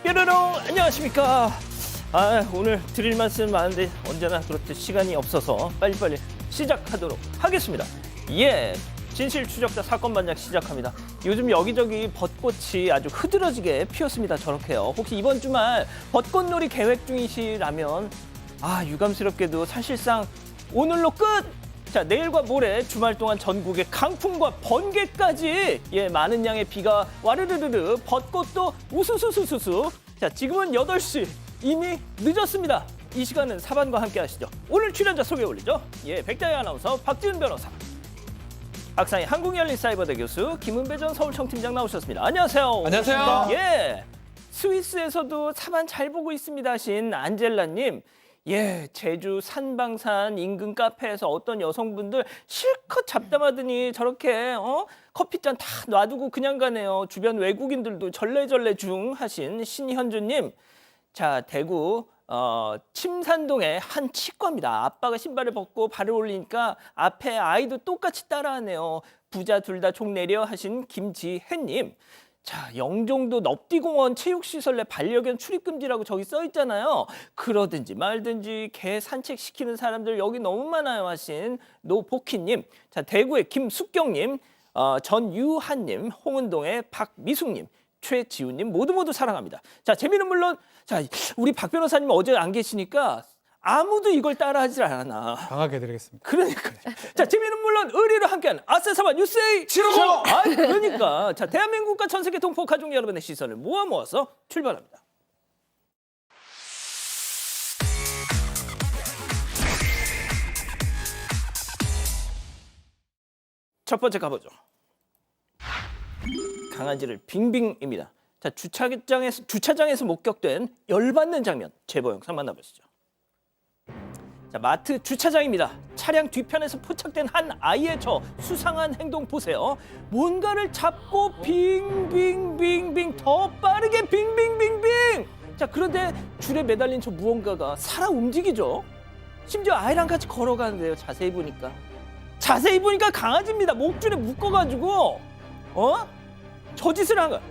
뾰로롱 안녕하십니까. 오늘 드릴 말씀 많은데 언제나 그렇듯 시간이 없어서 빨리빨리 시작하도록 하겠습니다. 진실 추적자 사건 반장 시작합니다. 요즘 여기저기 벚꽃이 아주 흐드러지게 피었습니다. 저렇게요. 혹시 이번 주말 벚꽃놀이 계획 중이시라면 유감스럽게도 사실상 오늘로 끝! 자, 내일과 모레 주말 동안 전국에 강풍과 번개까지 많은 양의 비가 와르르르르 벚꽃도 우수수수수수. 자, 지금은 8시 이미 늦었습니다. 이 시간은 사반과 함께 하시죠. 오늘 출연자 소개 올리죠. 백다희 아나운서, 박지은 변호사, 박상희 한국열린사이버대 교수, 김은배 전 서울청팀장 나오셨습니다. 안녕하세요. 안녕하세요. 스위스에서도 사반 잘 보고 있습니다 하신 안젤라님. 제주 산방산 인근 카페에서 어떤 여성분들 실컷 잡담하더니 저렇게 커피잔 다 놔두고 그냥 가네요. 주변 외국인들도 절레절레 중 하신 신현주님. 자, 대구 침산동의 한 치과입니다. 아빠가 신발을 벗고 발을 올리니까 앞에 아이도 똑같이 따라하네요. 부자 둘 다 종 내려 하신 김지혜님. 자, 영종도 넙디공원 체육시설 내 반려견 출입금지라고 저기 써 있잖아요. 그러든지 말든지 개 산책시키는 사람들 여기 너무 많아요 하신 노복희님. 자, 대구의 김숙경님, 전유한님, 홍은동의 박미숙님, 최지훈님 모두 사랑합니다. 자, 재미는 물론 우리 박 변호사님 어제 안 계시니까 아무도 이걸 따라하지 않아. 강하게 드리겠습니다. 그러니까. 자, 재미는 물론 의리로 함께하는 아세사바 뉴스에이 750. 그러니까. 자, 대한민국과 전 세계 동포 가족 여러분의 시선을 모아서 출발합니다. 첫 번째 가보죠. 강아지를 빙빙입니다. 자, 주차장에서 목격된 열받는 장면 제보 영상 만나보시죠. 자, 마트 주차장입니다. 차량 뒤편에서 포착된 한 아이의 저 수상한 행동 보세요. 뭔가를 잡고 빙빙빙빙 더 빠르게 빙빙빙빙. 자, 그런데 줄에 매달린 저 무언가가 살아 움직이죠. 심지어 아이랑 같이 걸어가는데요. 자세히 보니까 강아지입니다. 목줄에 묶어가지고 저 짓을 한 거야.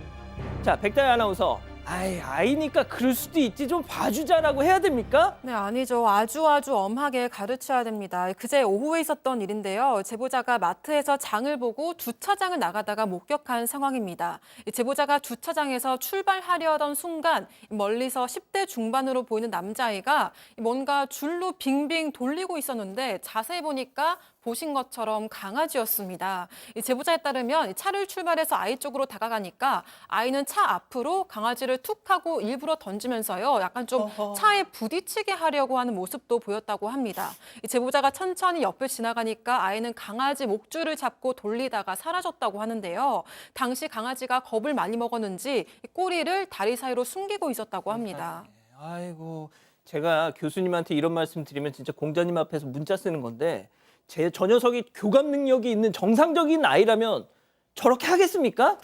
자, 백다희 아나운서. 아이니까 그럴 수도 있지, 좀 봐주자라고 해야 됩니까? 네, 아니죠. 아주 엄하게 가르쳐야 됩니다. 그제 오후에 있었던 일인데요. 제보자가 마트에서 장을 보고 주차장을 나가다가 목격한 상황입니다. 제보자가 주차장에서 출발하려던 순간 멀리서 10대 중반으로 보이는 남자아이가 뭔가 줄로 빙빙 돌리고 있었는데 자세히 보니까 보신 것처럼 강아지였습니다. 제보자에 따르면 차를 출발해서 아이 쪽으로 다가가니까 아이는 차 앞으로 강아지를 툭 하고 일부러 던지면서요. 약간 좀 차에 부딪히게 하려고 하는 모습도 보였다고 합니다. 제보자가 천천히 옆을 지나가니까 아이는 강아지 목줄을 잡고 돌리다가 사라졌다고 하는데요. 당시 강아지가 겁을 많이 먹었는지 꼬리를 다리 사이로 숨기고 있었다고 합니다. 아이고, 제가 교수님한테 이런 말씀 드리면 진짜 공자님 앞에서 문자 쓰는 건데 저 녀석이 교감 능력이 있는 정상적인 아이라면 저렇게 하겠습니까?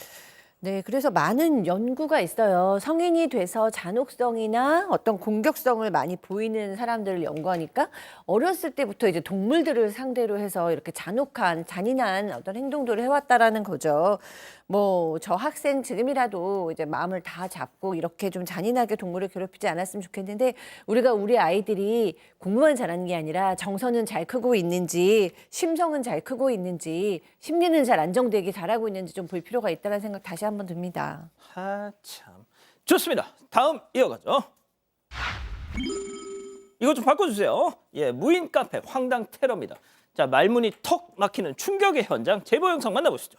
네, 그래서 많은 연구가 있어요. 성인이 돼서 잔혹성이나 어떤 공격성을 많이 보이는 사람들을 연구하니까 어렸을 때부터 이제 동물들을 상대로 해서 이렇게 잔인한 어떤 행동들을 해왔다라는 거죠. 저 학생 지금이라도 이제 마음을 다 잡고 이렇게 좀 잔인하게 동물을 괴롭히지 않았으면 좋겠는데 우리 아이들이 공부만 잘하는 게 아니라 정서는 잘 크고 있는지, 심성은 잘 크고 있는지, 심리는 잘 안정되게 잘하고 있는지 좀 볼 필요가 있다는 생각 다시 한번 듭니다. 참. 좋습니다. 다음 이어가죠. 이거 좀 바꿔주세요. 무인 카페 황당 테러입니다. 자, 말문이 턱 막히는 충격의 현장 제보 영상 만나보시죠.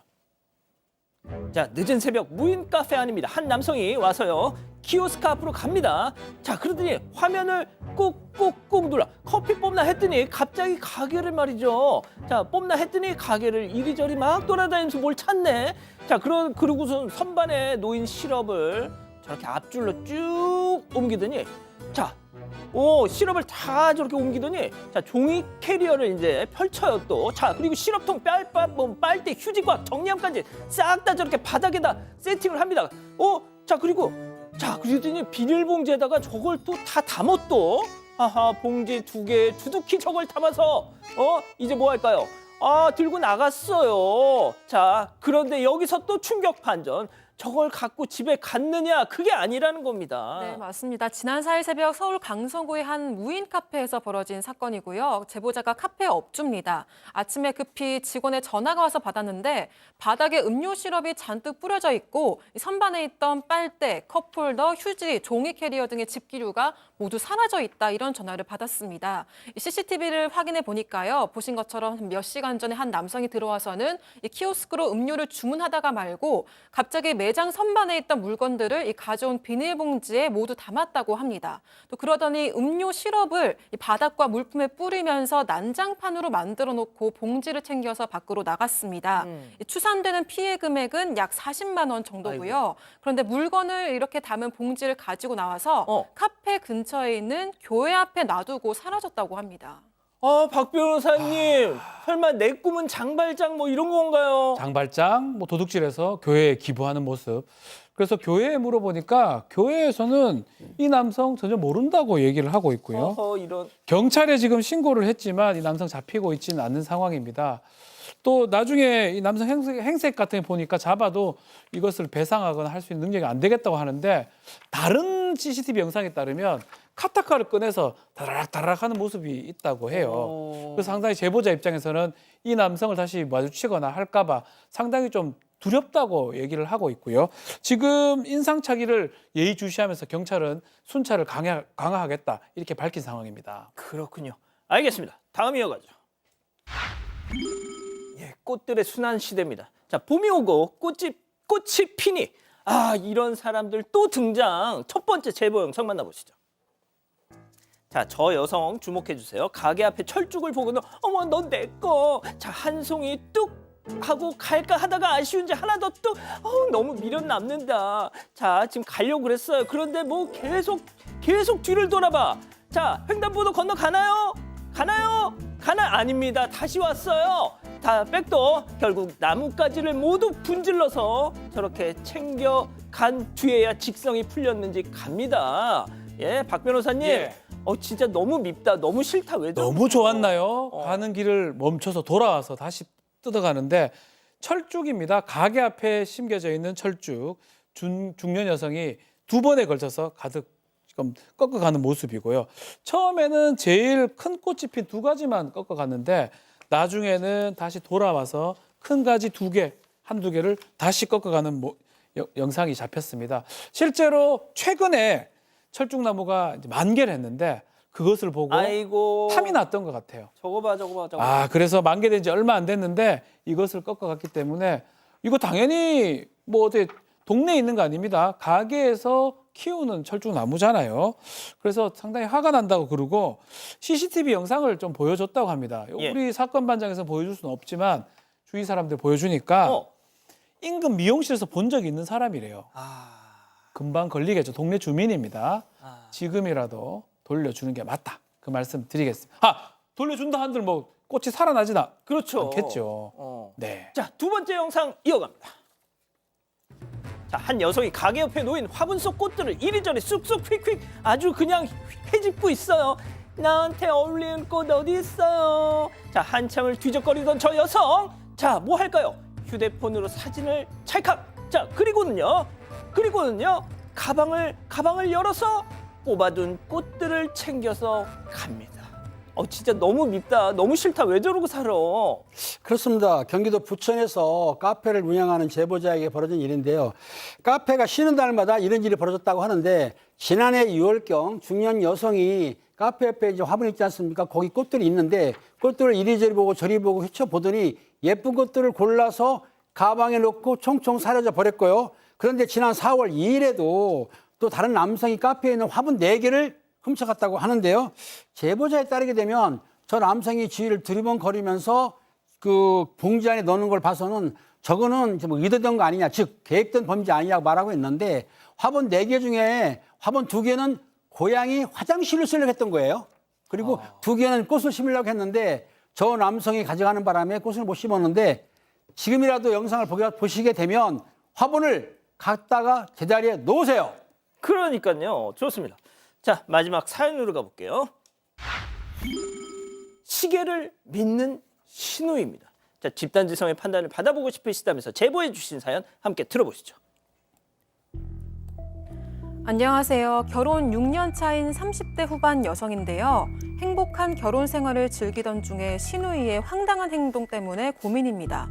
자, 늦은 새벽 무인 카페 안입니다. 한 남성이 와서요. 키오스크 앞으로 갑니다. 자, 그러더니 화면을 꾹꾹꾹 눌러 커피 뽑나 했더니 갑자기 가게를 말이죠. 자, 뽑나 했더니 가게를 이리저리 막 돌아다니면서 뭘 찾네. 자, 그러고선 선반에 놓인 시럽을 저렇게 앞줄로 쭉 옮기더니 시럽을 다 저렇게 옮기더니 종이 캐리어를 이제 펼쳐요 또. 자, 그리고 시럽통, 빨대, 휴지과 정리함까지 싹 다 저렇게 바닥에다 세팅을 합니다. 그러더니 비닐봉지에다가 저걸 또 다 담아 또. 봉지 2개 두둑히 저걸 담아서 이제 뭐 할까요? 들고 나갔어요. 자, 그런데 여기서 또 충격 반전. 저걸 갖고 집에 갔느냐 그게 아니라는 겁니다. 네, 맞습니다. 지난 4일 새벽 서울 강서구의 한 무인 카페에서 벌어진 사건이고요. 제보자가 카페 업주입니다. 아침에 급히 직원의 전화가 와서 받았는데 바닥에 음료 시럽이 잔뜩 뿌려져 있고 선반에 있던 빨대, 컵홀더, 휴지, 종이 캐리어 등의 집기류가 모두 사라져 있다 이런 전화를 받았습니다. CCTV를 확인해 보니까요. 보신 것처럼 몇 시간 전에 한 남성이 들어와서는 이 키오스크로 음료를 주문하다가 말고 갑자기 매장 선반에 있던 물건들을 이 가져온 비닐봉지에 모두 담았다고 합니다. 또 그러더니 음료 시럽을 이 바닥과 물품에 뿌리면서 난장판으로 만들어 놓고 봉지를 챙겨서 밖으로 나갔습니다. 이 추산되는 피해 금액은 약 40만 원 정도고요. 그런데 물건을 이렇게 담은 봉지를 가지고 나와서 카페 근처에 있는 교회 앞에 놔두고 사라졌다고 합니다. 박 변호사님, 설마 내 꿈은 장발장 뭐 이런 건가요? 장발장, 뭐 도둑질해서 교회에 기부하는 모습. 그래서 교회에 물어보니까 교회에서는 이 남성 전혀 모른다고 얘기를 하고 있고요. 이런. 경찰에 지금 신고를 했지만 이 남성 잡히고 있지는 않는 상황입니다. 또 나중에 이 남성 행색 같은 게 보니까 잡아도 이것을 배상하거나 할 수 있는 능력이 안 되겠다고 하는데 다른 CCTV 영상에 따르면 카타카를 꺼내서 다락다락 하는 모습이 있다고 해요. 그래서 상당히 제보자 입장에서는 이 남성을 다시 마주치거나 할까 봐 상당히 좀 두렵다고 얘기를 하고 있고요. 지금 인상착의를 예의주시하면서 경찰은 순찰을 강화하겠다 이렇게 밝힌 상황입니다. 그렇군요. 알겠습니다. 다음 이어가죠. 예, 꽃들의 순환 시대입니다. 자, 봄이 오고 꽃이 피니 이런 사람들 또 등장. 첫 번째 제보 영상 만나보시죠. 자, 저 여성 주목해 주세요. 가게 앞에 철쭉을 보고는 어머 넌 내 거. 자, 한 송이 뚝 하고 갈까 하다가 아쉬운지 하나 더 뚝. 너무 미련 남는다. 자, 지금 가려고 그랬어요. 그런데 뭐 계속 뒤를 돌아봐. 자, 횡단보도 건너 가나요? 아닙니다. 다시 왔어요. 다 백도 결국 나뭇가지를 모두 분질러서 저렇게 챙겨간 뒤에야 직성이 풀렸는지 갑니다. 예, 박 변호사님. 예. 진짜 너무 밉다. 너무 싫다. 왜 저러죠? 너무 좋았나요? 가는 길을 멈춰서 돌아와서 다시 뜯어가는데 철쭉입니다. 가게 앞에 심겨져 있는 철쭉. 중년 여성이 두 번에 걸쳐서 가득 지금 꺾어가는 모습이고요. 처음에는 제일 큰 꽃이 핀 두 가지만 꺾어갔는데 나중에는 다시 돌아와서 큰 가지 한두 개를 다시 꺾어가는 영상이 잡혔습니다. 실제로 최근에 철쭉나무가 이제 만개를 했는데 그것을 보고 아이고. 탐이 났던 것 같아요. 저거 봐. 그래서 만개된 지 얼마 안 됐는데 이것을 꺾어갔기 때문에 이거 당연히 뭐 어떻게 동네에 있는 거 아닙니다. 가게에서 키우는 철쭉나무잖아요. 그래서 상당히 화가 난다고 그러고 CCTV 영상을 좀 보여줬다고 합니다. 예. 우리 사건 반장에서 보여줄 수는 없지만 주위 사람들 보여주니까 인근 미용실에서 본 적이 있는 사람이래요. 금방 걸리겠죠. 동네 주민입니다. 지금이라도 돌려주는 게 맞다. 그 말씀 드리겠습니다. 돌려준다 한들 뭐 꽃이 살아나지나 그렇죠. 않겠죠. 네. 자, 두 번째 영상 이어갑니다. 자, 한 여성이 가게 옆에 놓인 화분 속 꽃들을 이리저리 쑥쑥 휙휙 아주 그냥 헤집고 있어요. 나한테 어울리는 꽃 어디 있어요? 자, 한참을 뒤적거리던 저 여성. 자, 뭐 할까요? 휴대폰으로 사진을 찰칵. 자, 그리고는요. 가방을 열어서 뽑아둔 꽃들을 챙겨서 갑니다. 진짜 너무 밉다. 너무 싫다. 왜 저러고 살아? 그렇습니다. 경기도 부천에서 카페를 운영하는 제보자에게 벌어진 일인데요. 카페가 쉬는 날마다 이런 일이 벌어졌다고 하는데 지난해 6월경 중년 여성이 카페 옆에 이제 화분 있지 않습니까? 거기 꽃들이 있는데 꽃들을 이리저리 보고 저리 보고 휘쳐보더니 예쁜 꽃들을 골라서 가방에 넣고 총총 사라져 버렸고요. 그런데 지난 4월 2일에도 또 다른 남성이 카페에 있는 화분 4개를 훔쳐갔다고 하는데요. 제보자에 따르게 되면 저 남성이 주위를 두리번거리면서 그 봉지 안에 넣는 걸 봐서는 저거는 뭐 의도된 거 아니냐, 즉 계획된 범죄 아니냐고 말하고 있는데 화분 4개 중에 화분 2개는 고양이 화장실을 쓰려고 했던 거예요. 그리고 2개는 꽃을 심으려고 했는데 저 남성이 가져가는 바람에 꽃을 못 심었는데 지금이라도 영상을 보시게 되면 화분을 갖다가 제자리에 놓으세요. 그러니까요. 좋습니다. 자, 마지막 사연으로 가볼게요. 시계를 믿는 신우입니다. 자, 집단지성의 판단을 받아보고 싶으시다면서 제보해 주신 사연 함께 들어보시죠. 안녕하세요. 결혼 6년 차인 30대 후반 여성인데요. 행복한 결혼 생활을 즐기던 중에 시누이의 황당한 행동 때문에 고민입니다.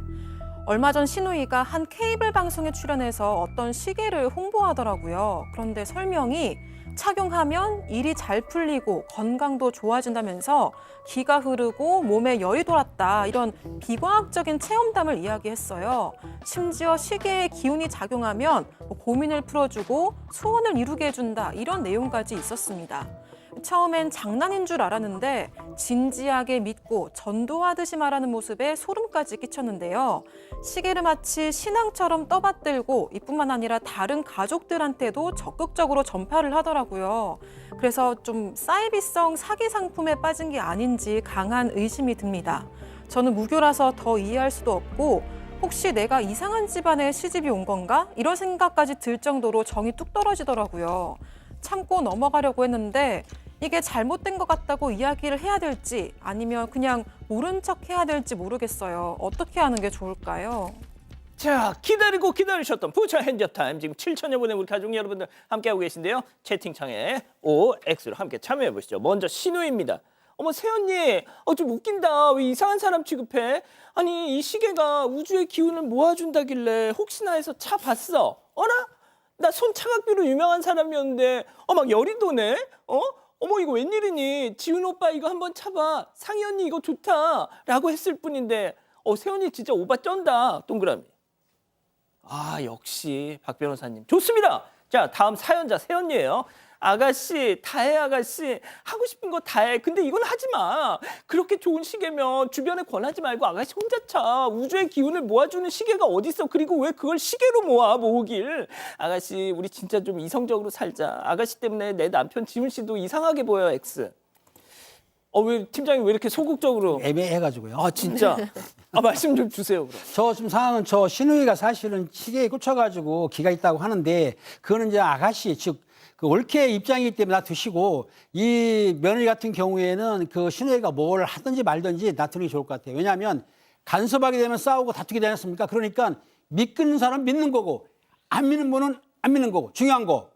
얼마 전 시누이가 한 케이블 방송에 출연해서 어떤 시계를 홍보하더라고요. 그런데 설명이 착용하면 일이 잘 풀리고 건강도 좋아진다면서 기가 흐르고 몸에 열이 돌았다, 이런 비과학적인 체험담을 이야기했어요. 심지어 시계의 기운이 작용하면 고민을 풀어주고 소원을 이루게 해준다, 이런 내용까지 있었습니다. 처음엔 장난인 줄 알았는데 진지하게 믿고 전도하듯이 말하는 모습에 소름까지 끼쳤는데요. 시계를 마치 신앙처럼 떠받들고 이뿐만 아니라 다른 가족들한테도 적극적으로 전파를 하더라고요. 그래서 좀 사이비성 사기 상품에 빠진 게 아닌지 강한 의심이 듭니다. 저는 무교라서 더 이해할 수도 없고 혹시 내가 이상한 집안에 시집이 온 건가? 이런 생각까지 들 정도로 정이 뚝 떨어지더라고요. 참고 넘어가려고 했는데 이게 잘못된 것 같다고 이야기를 해야 될지 아니면 그냥 모른 척 해야 될지 모르겠어요. 어떻게 하는 게 좋을까요? 자, 기다리고 기다리셨던 부처 핸즈업 타임, 지금 7천여 분의 우리 가족 여러분들 함께하고 계신데요. 채팅창에 OX로 함께 참여해 보시죠. 먼저 신우입니다. 어머, 새언니, 좀 웃긴다. 왜 이상한 사람 취급해? 아니, 이 시계가 우주의 기운을 모아준다길래 혹시나 해서 차 봤어. 어라? 나 손차갑기로 유명한 사람이었는데 막 열이 도네? 어머, 이거 웬일이니? 지훈 오빠 이거 한번 차봐. 상희 언니 이거 좋다. 라고 했을 뿐인데 세훈이 진짜 오빠 쩐다. 동그라미. 아, 역시 박 변호사님. 좋습니다. 자, 다음 사연자 새언니예요. 아가씨, 다해 아가씨. 하고 싶은 거 다해. 근데 이건 하지 마. 그렇게 좋은 시계면 주변에 권하지 말고 아가씨 혼자 차. 우주의 기운을 모아주는 시계가 어딨어. 그리고 왜 그걸 시계로 모으길. 아가씨, 우리 진짜 좀 이성적으로 살자. 아가씨 때문에 내 남편 지훈 씨도 이상하게 보여, X. 왜 팀장님 왜 이렇게 소극적으로? 애매해가지고요. 아, 진짜. 말씀 좀 주세요, 그럼. 저 지금 상황은 저 신우이가 사실은 시계에 꽂혀가지고 기가 있다고 하는데 그거는 이제 아가씨 즉 그 올케의 입장이기 때문에 놔두시고 이 며느리 같은 경우에는 그 신우이가 뭘 하든지 말든지 놔두는 게 좋을 것 같아요. 왜냐하면 간섭하게 되면 싸우고 다투게 되지 않습니까? 그러니까 믿는 사람 믿는 거고 안 믿는 분은 안 믿는 거고 중요한 거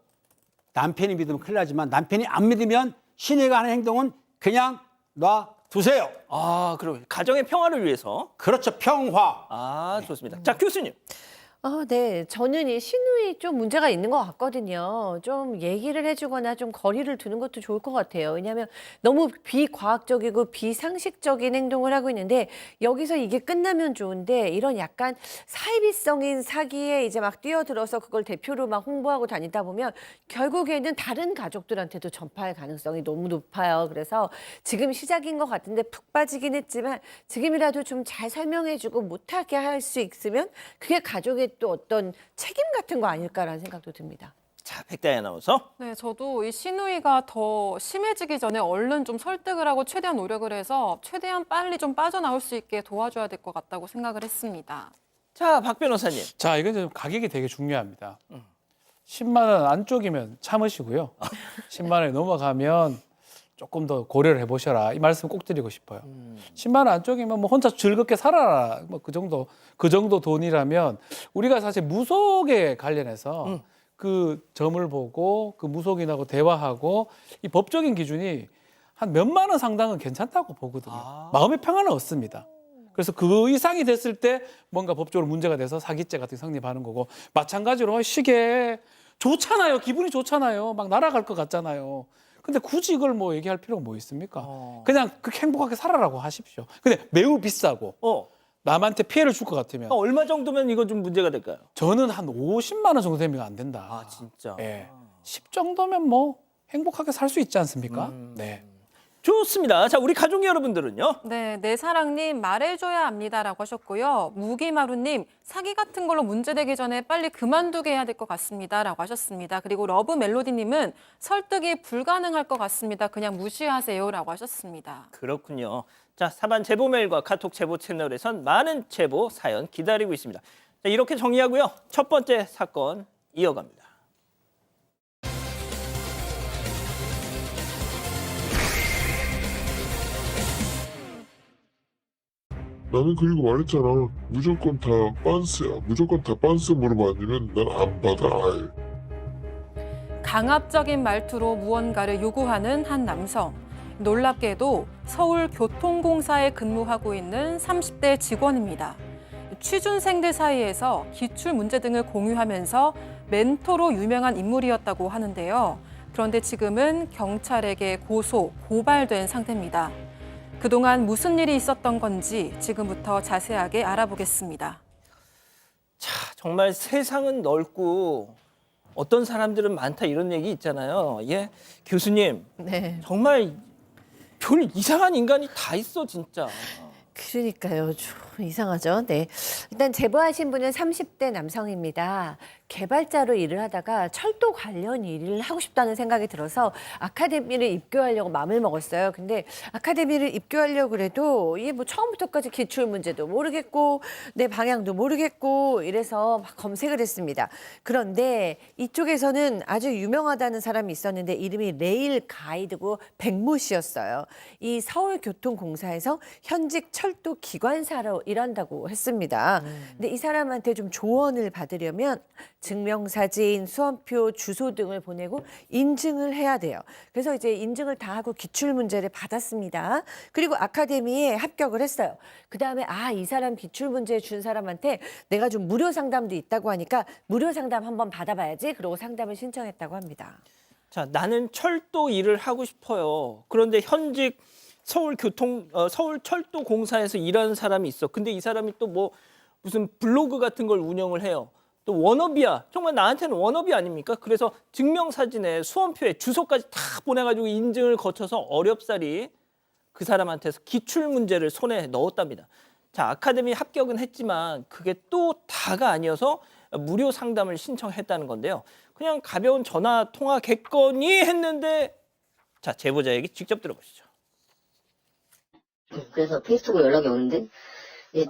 남편이 믿으면 큰일 나지만 남편이 안 믿으면 신우이가 하는 행동은 그냥 놔두세요. 아, 그럼 가정의 평화를 위해서. 그렇죠. 평화. 아, 좋습니다. 자, 교수님. 네. 저는 이 시누이 좀 문제가 있는 것 같거든요. 좀 얘기를 해주거나 좀 거리를 두는 것도 좋을 것 같아요. 왜냐하면 너무 비과학적이고 비상식적인 행동을 하고 있는데 여기서 이게 끝나면 좋은데 이런 약간 사이비성인 사기에 이제 막 뛰어들어서 그걸 대표로 막 홍보하고 다니다 보면 결국에는 다른 가족들한테도 전파할 가능성이 너무 높아요. 그래서 지금 시작인 것 같은데 푹 빠지긴 했지만 지금이라도 좀 잘 설명해주고 못하게 할 수 있으면 그게 가족의 또 어떤 책임 같은 거 아닐까라는 생각도 듭니다. 자, 백다희 아나운서. 네, 저도 이 시누이가 더 심해지기 전에 얼른 좀 설득을 하고 최대한 노력을 해서 최대한 빨리 좀 빠져나올 수 있게 도와줘야 될 것 같다고 생각을 했습니다. 자, 박 변호사님. 자, 이건 좀 가격이 되게 중요합니다. 10만 원 안쪽이면 참으시고요. 10만 원이 넘어가면 조금 더 고려를 해보셔라. 이 말씀 꼭 드리고 싶어요. 10만 원 안쪽이면 뭐 혼자 즐겁게 살아라. 뭐 그 정도 돈이라면 우리가 사실 무속에 관련해서 그 점을 보고 그 무속인하고 대화하고 이 법적인 기준이 한 몇만 원 상당은 괜찮다고 보거든요. 마음의 평안은 얻습니다. 그래서 그 이상이 됐을 때 뭔가 법적으로 문제가 돼서 사기죄 같은 게 성립하는 거고 마찬가지로 시계 좋잖아요. 기분이 좋잖아요. 막 날아갈 것 같잖아요. 근데 굳이 이걸 뭐 얘기할 필요가 뭐 있습니까? 그냥 그렇게 행복하게 살아라고 하십시오. 근데 매우 비싸고 남한테 피해를 줄 것 같으면 얼마 정도면 이거 좀 문제가 될까요? 저는 한 50만 원 정도 되면 안 된다. 아, 진짜. 예. 10 정도면 뭐 행복하게 살 수 있지 않습니까? 네. 좋습니다. 자, 우리 가족 여러분들은요? 네, 내 사랑님 말해줘야 합니다라고 하셨고요. 무기마루님 사기 같은 걸로 문제되기 전에 빨리 그만두게 해야 될 것 같습니다라고 하셨습니다. 그리고 러브멜로디님은 설득이 불가능할 것 같습니다. 그냥 무시하세요라고 하셨습니다. 그렇군요. 자, 사반 제보 메일과 카톡 제보 채널에선 많은 제보 사연 기다리고 있습니다. 자, 이렇게 정리하고요. 첫 번째 사건 이어갑니다. 나는 그리고 말했잖아. 무조건 다 빤스야. 무조건 다 빤스 물어봐. 아니면 난 안 받아. 아예. 강압적인 말투로 무언가를 요구하는 한 남성. 놀랍게도 서울교통공사에 근무하고 있는 30대 직원입니다. 취준생들 사이에서 기출 문제 등을 공유하면서 멘토로 유명한 인물이었다고 하는데요. 그런데 지금은 경찰에게 고소, 고발된 상태입니다. 그동안 무슨 일이 있었던 건지 지금부터 자세하게 알아보겠습니다. 자, 정말 세상은 넓고 어떤 사람들은 많다 이런 얘기 있잖아요. 예, 교수님, 네. 정말 별 이상한 인간이 다 있어 진짜. 그러니까요. 좀 이상하죠. 네. 일단 제보하신 분은 30대 남성입니다. 개발자로 일을 하다가 철도 관련 일을 하고 싶다는 생각이 들어서 아카데미를 입교하려고 마음을 먹었어요. 근데 아카데미를 입교하려고 그래도 이게 뭐 처음부터까지 기출 문제도 모르겠고 내 방향도 모르겠고 이래서 막 검색을 했습니다. 그런데 이쪽에서는 아주 유명하다는 사람이 있었는데 이름이 레일 가이드고 백모 씨였어요. 이 서울교통공사에서 현직 철도 기관사로 일한다고 했습니다. 근데 이 사람한테 좀 조언을 받으려면 증명사진, 수험표, 주소 등을 보내고 인증을 해야 돼요. 그래서 이제 인증을 다 하고 기출 문제를 받았습니다. 그리고 아카데미에 합격을 했어요. 그다음에 이 사람 기출 문제 준 사람한테 내가 좀 무료 상담도 있다고 하니까 무료 상담 한번 받아봐야지. 그러고 상담을 신청했다고 합니다. 자, 나는 철도 일을 하고 싶어요. 그런데 현직 서울철도공사에서 일하는 사람이 있어. 근데 이 사람이 또 뭐 무슨 블로그 같은 걸 운영을 해요. 또 워너비야. 정말 나한테는 워너비 아닙니까? 그래서 증명사진에 수험표에 주소까지 다 보내가지고 인증을 거쳐서 어렵사리 그 사람한테서 기출문제를 손에 넣었답니다. 자, 아카데미 합격은 했지만 그게 또 다가 아니어서 무료 상담을 신청했다는 건데요. 그냥 가벼운 전화 통화겠거니 했는데 자, 제보자 얘기 직접 들어보시죠. 그래서 페이스톡으로 연락이 오는데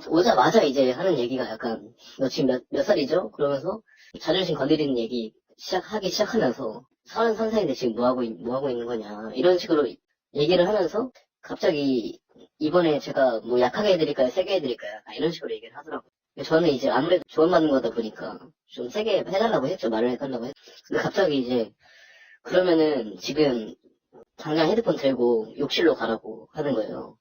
오자마자 이제 하는 얘기가 약간 너 지금 몇 살이죠? 그러면서 자존심 건드리는 얘기 시작하면서 33살인데 지금 뭐 하고 있는 거냐 이런 식으로 얘기를 하면서 갑자기 이번에 제가 뭐 약하게 해드릴까요? 세게 해드릴까요? 약간 이런 식으로 얘기를 하더라고요. 저는 이제 아무래도 조언받는 거다 보니까 좀 세게 해달라고 했죠. 말을 해달라고 했죠. 근데 갑자기 이제 그러면은 지금 당장 헤드폰 들고 욕실로 가라고 하는 거예요.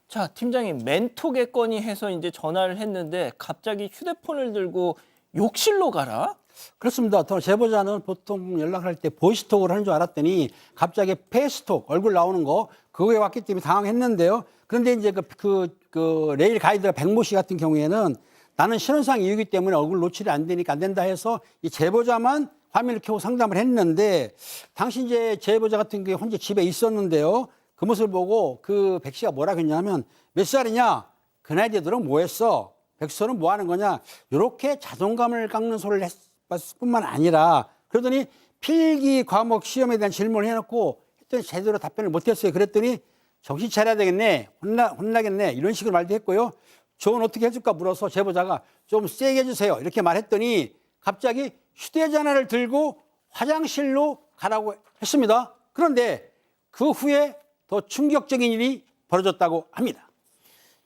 자, 팀장님 멘토겠거니 해서 이제 전화를 했는데 갑자기 휴대폰을 들고 욕실로 가라? 그렇습니다. 또 제보자는 보통 연락할 때 보이스톡을 하는 줄 알았더니 갑자기 페이스톡 얼굴 나오는 거 그거에 왔기 때문에 당황했는데요. 그런데 이제 그 레일 가이드 백모 씨 같은 경우에는 나는 신원상 이유이기 때문에 얼굴 노출이 안 되니까 안 된다 해서 이 제보자만 화면을 켜고 상담을 했는데 당시 이제 제보자 같은 경우에 혼자 집에 있었는데요. 그 모습을 보고 그 백 씨가 뭐라 그랬냐면 몇 살이냐? 그 나이 되도록 뭐 했어? 백수는 뭐 하는 거냐? 이렇게 자존감을 깎는 소리를 했을 뿐만 아니라 그러더니 필기 과목 시험에 대한 질문을 해놓고 했더니 제대로 답변을 못했어요. 그랬더니 정신 차려야 되겠네. 혼나겠네. 이런 식으로 말도 했고요. 조언 어떻게 해줄까 물어서 제보자가 좀 세게 해주세요. 이렇게 말했더니 갑자기 휴대전화를 들고 화장실로 가라고 했습니다. 그런데 그 후에 더 충격적인 일이 벌어졌다고 합니다.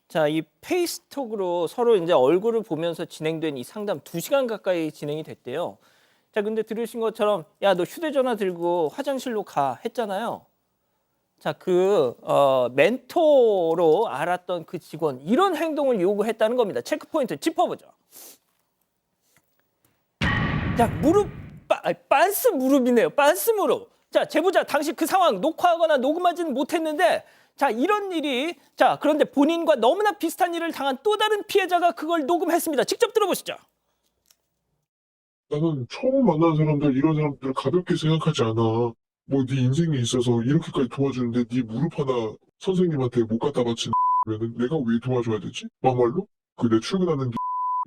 자, 이 페이스톡으로 서로 이제 얼굴을 보면서 진행된 이 상담 2시간 가까이 진행이 됐대요. 자, 근데 들으신 것처럼 야, 너 휴대전화 들고 화장실로 가 했잖아요. 자, 멘토로 알았던 그 직원 이런 행동을 요구했다는 겁니다. 체크포인트 짚어보죠. 자, 빤스 무릎이네요. 빤스 무릎. 자, 제보자 당시 그 상황 녹화하거나 녹음하지는 못했는데 자, 이런 일이 자, 그런데 본인과 너무나 비슷한 일을 당한 또 다른 피해자가 그걸 녹음했습니다. 직접 들어보시죠. 나는 처음 만나는 사람들, 이런 사람들 가볍게 생각하지 않아. 뭐 네 인생에 있어서 이렇게까지 도와주는데 네 무릎 하나 선생님한테 못 갖다 바치면은 내가 왜 도와줘야 되지? 막말로? 내 출근하는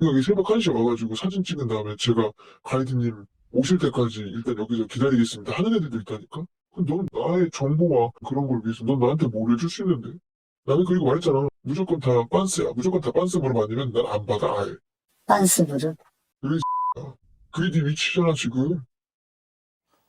여기 새벽 1시에 와가지고 사진 찍은 다음에 제가 가이드님 오실 때까지 일단 여기서 기다리겠습니다 하는 애들도 있다니까? 넌 나의 정보와 그런 걸 위해서 넌 나한테 뭘 해줄 수 있는데? 나는 그리고 말했잖아. 무조건 다 빤스야. 무조건 다 빤스 무릎 아니면 난 안 받아 아예. 빤스 무릎? 그게 네 위치잖아 지금.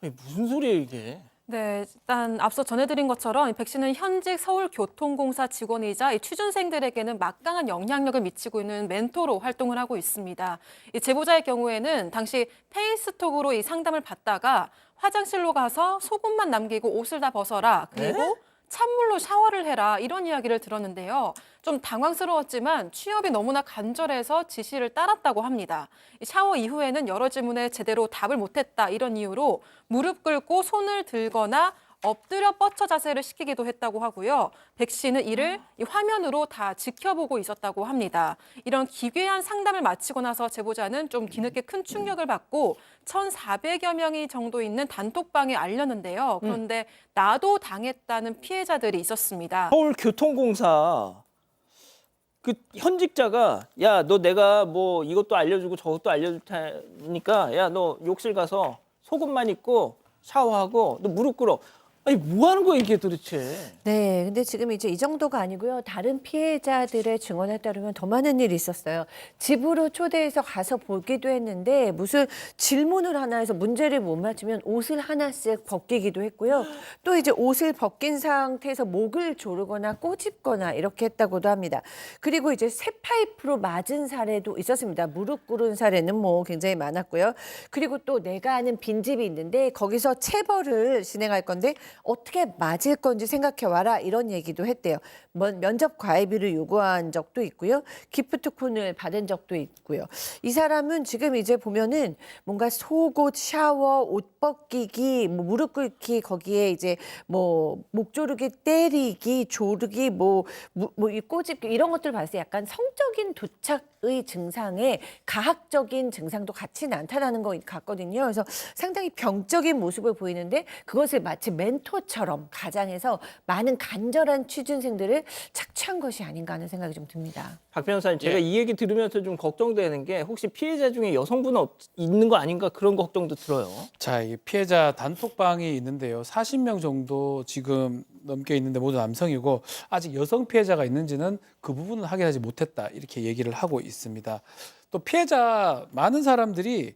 아니, 무슨 소리예요 이게? 네, 일단 앞서 전해드린 것처럼 백 씨는 현직 서울교통공사 직원이자 이 취준생들에게는 막강한 영향력을 미치고 있는 멘토로 활동을 하고 있습니다. 이 제보자의 경우에는 당시 페이스톡으로 이 상담을 받다가 화장실로 가서 속옷만 남기고 옷을 다 벗어라. 그리고 찬물로 샤워를 해라. 이런 이야기를 들었는데요. 좀 당황스러웠지만 취업이 너무나 간절해서 지시를 따랐다고 합니다. 이 샤워 이후에는 여러 질문에 제대로 답을 못했다. 이런 이유로 무릎 꿇고 손을 들거나 엎드려 뻗쳐 자세를 시키기도 했다고 하고요. 백 씨는 이를 이 화면으로 다 지켜보고 있었다고 합니다. 이런 기괴한 상담을 마치고 나서 제보자는 좀 뒤늦게 큰 충격을 받고 1,400여 명이 정도 있는 단톡방에 알렸는데요. 그런데 나도 당했다는 피해자들이 있었습니다. 서울교통공사 그 현직자가 야, 너 내가 뭐 이것도 알려주고 저것도 알려줄 테니까 야, 너 욕실 가서 속옷만 입고 샤워하고 너 무릎 꿇어. 아니 뭐 하는 거야 이게 도대체? 네, 근데 지금 이제 이 정도가 아니고요. 다른 피해자들의 증언에 따르면 더 많은 일이 있었어요. 집으로 초대해서 가서 보기도 했는데 무슨 질문을 하나 해서 문제를 못 맞추면 옷을 하나씩 벗기기도 했고요. 또 이제 옷을 벗긴 상태에서 목을 조르거나 꼬집거나 이렇게 했다고도 합니다. 그리고 이제 쇠파이프로 맞은 사례도 있었습니다. 무릎 꿇은 사례는 뭐 굉장히 많았고요. 그리고 또 내가 아는 빈집이 있는데 거기서 체벌을 진행할 건데 어떻게 맞을 건지 생각해와라 이런 얘기도 했대요. 면접 과외비를 요구한 적도 있고요. 기프트콘을 받은 적도 있고요. 이 사람은 지금 이제 보면은 뭔가 속옷, 샤워, 옷 벗기기, 뭐 무릎 꿇기 거기에 이제 뭐 목 조르기, 때리기, 조르기, 이 꼬집기 이런 것들 봤을 때 약간 성적인 도착의 증상에 가학적인 증상도 같이 나타나는 것 같거든요. 그래서 상당히 병적인 모습을 보이는데 그것을 마치 멘토처럼 가장해서 많은 간절한 취준생들을 착취한 것이 아닌가 하는 생각이 좀 듭니다. 박 변호사님, 제가 이 얘기 들으면서 좀 걱정되는 게 혹시 피해자 중에 여성분 있는 거 아닌가 그런 걱정도 들어요. 자, 이 피해자 단톡방이 있는데요. 40명 정도 지금 넘게 있는데 모두 남성이고 아직 여성 피해자가 있는지는 그 부분은 확인하지 못했다 이렇게 얘기를 하고 있습니다. 또 피해자 많은 사람들이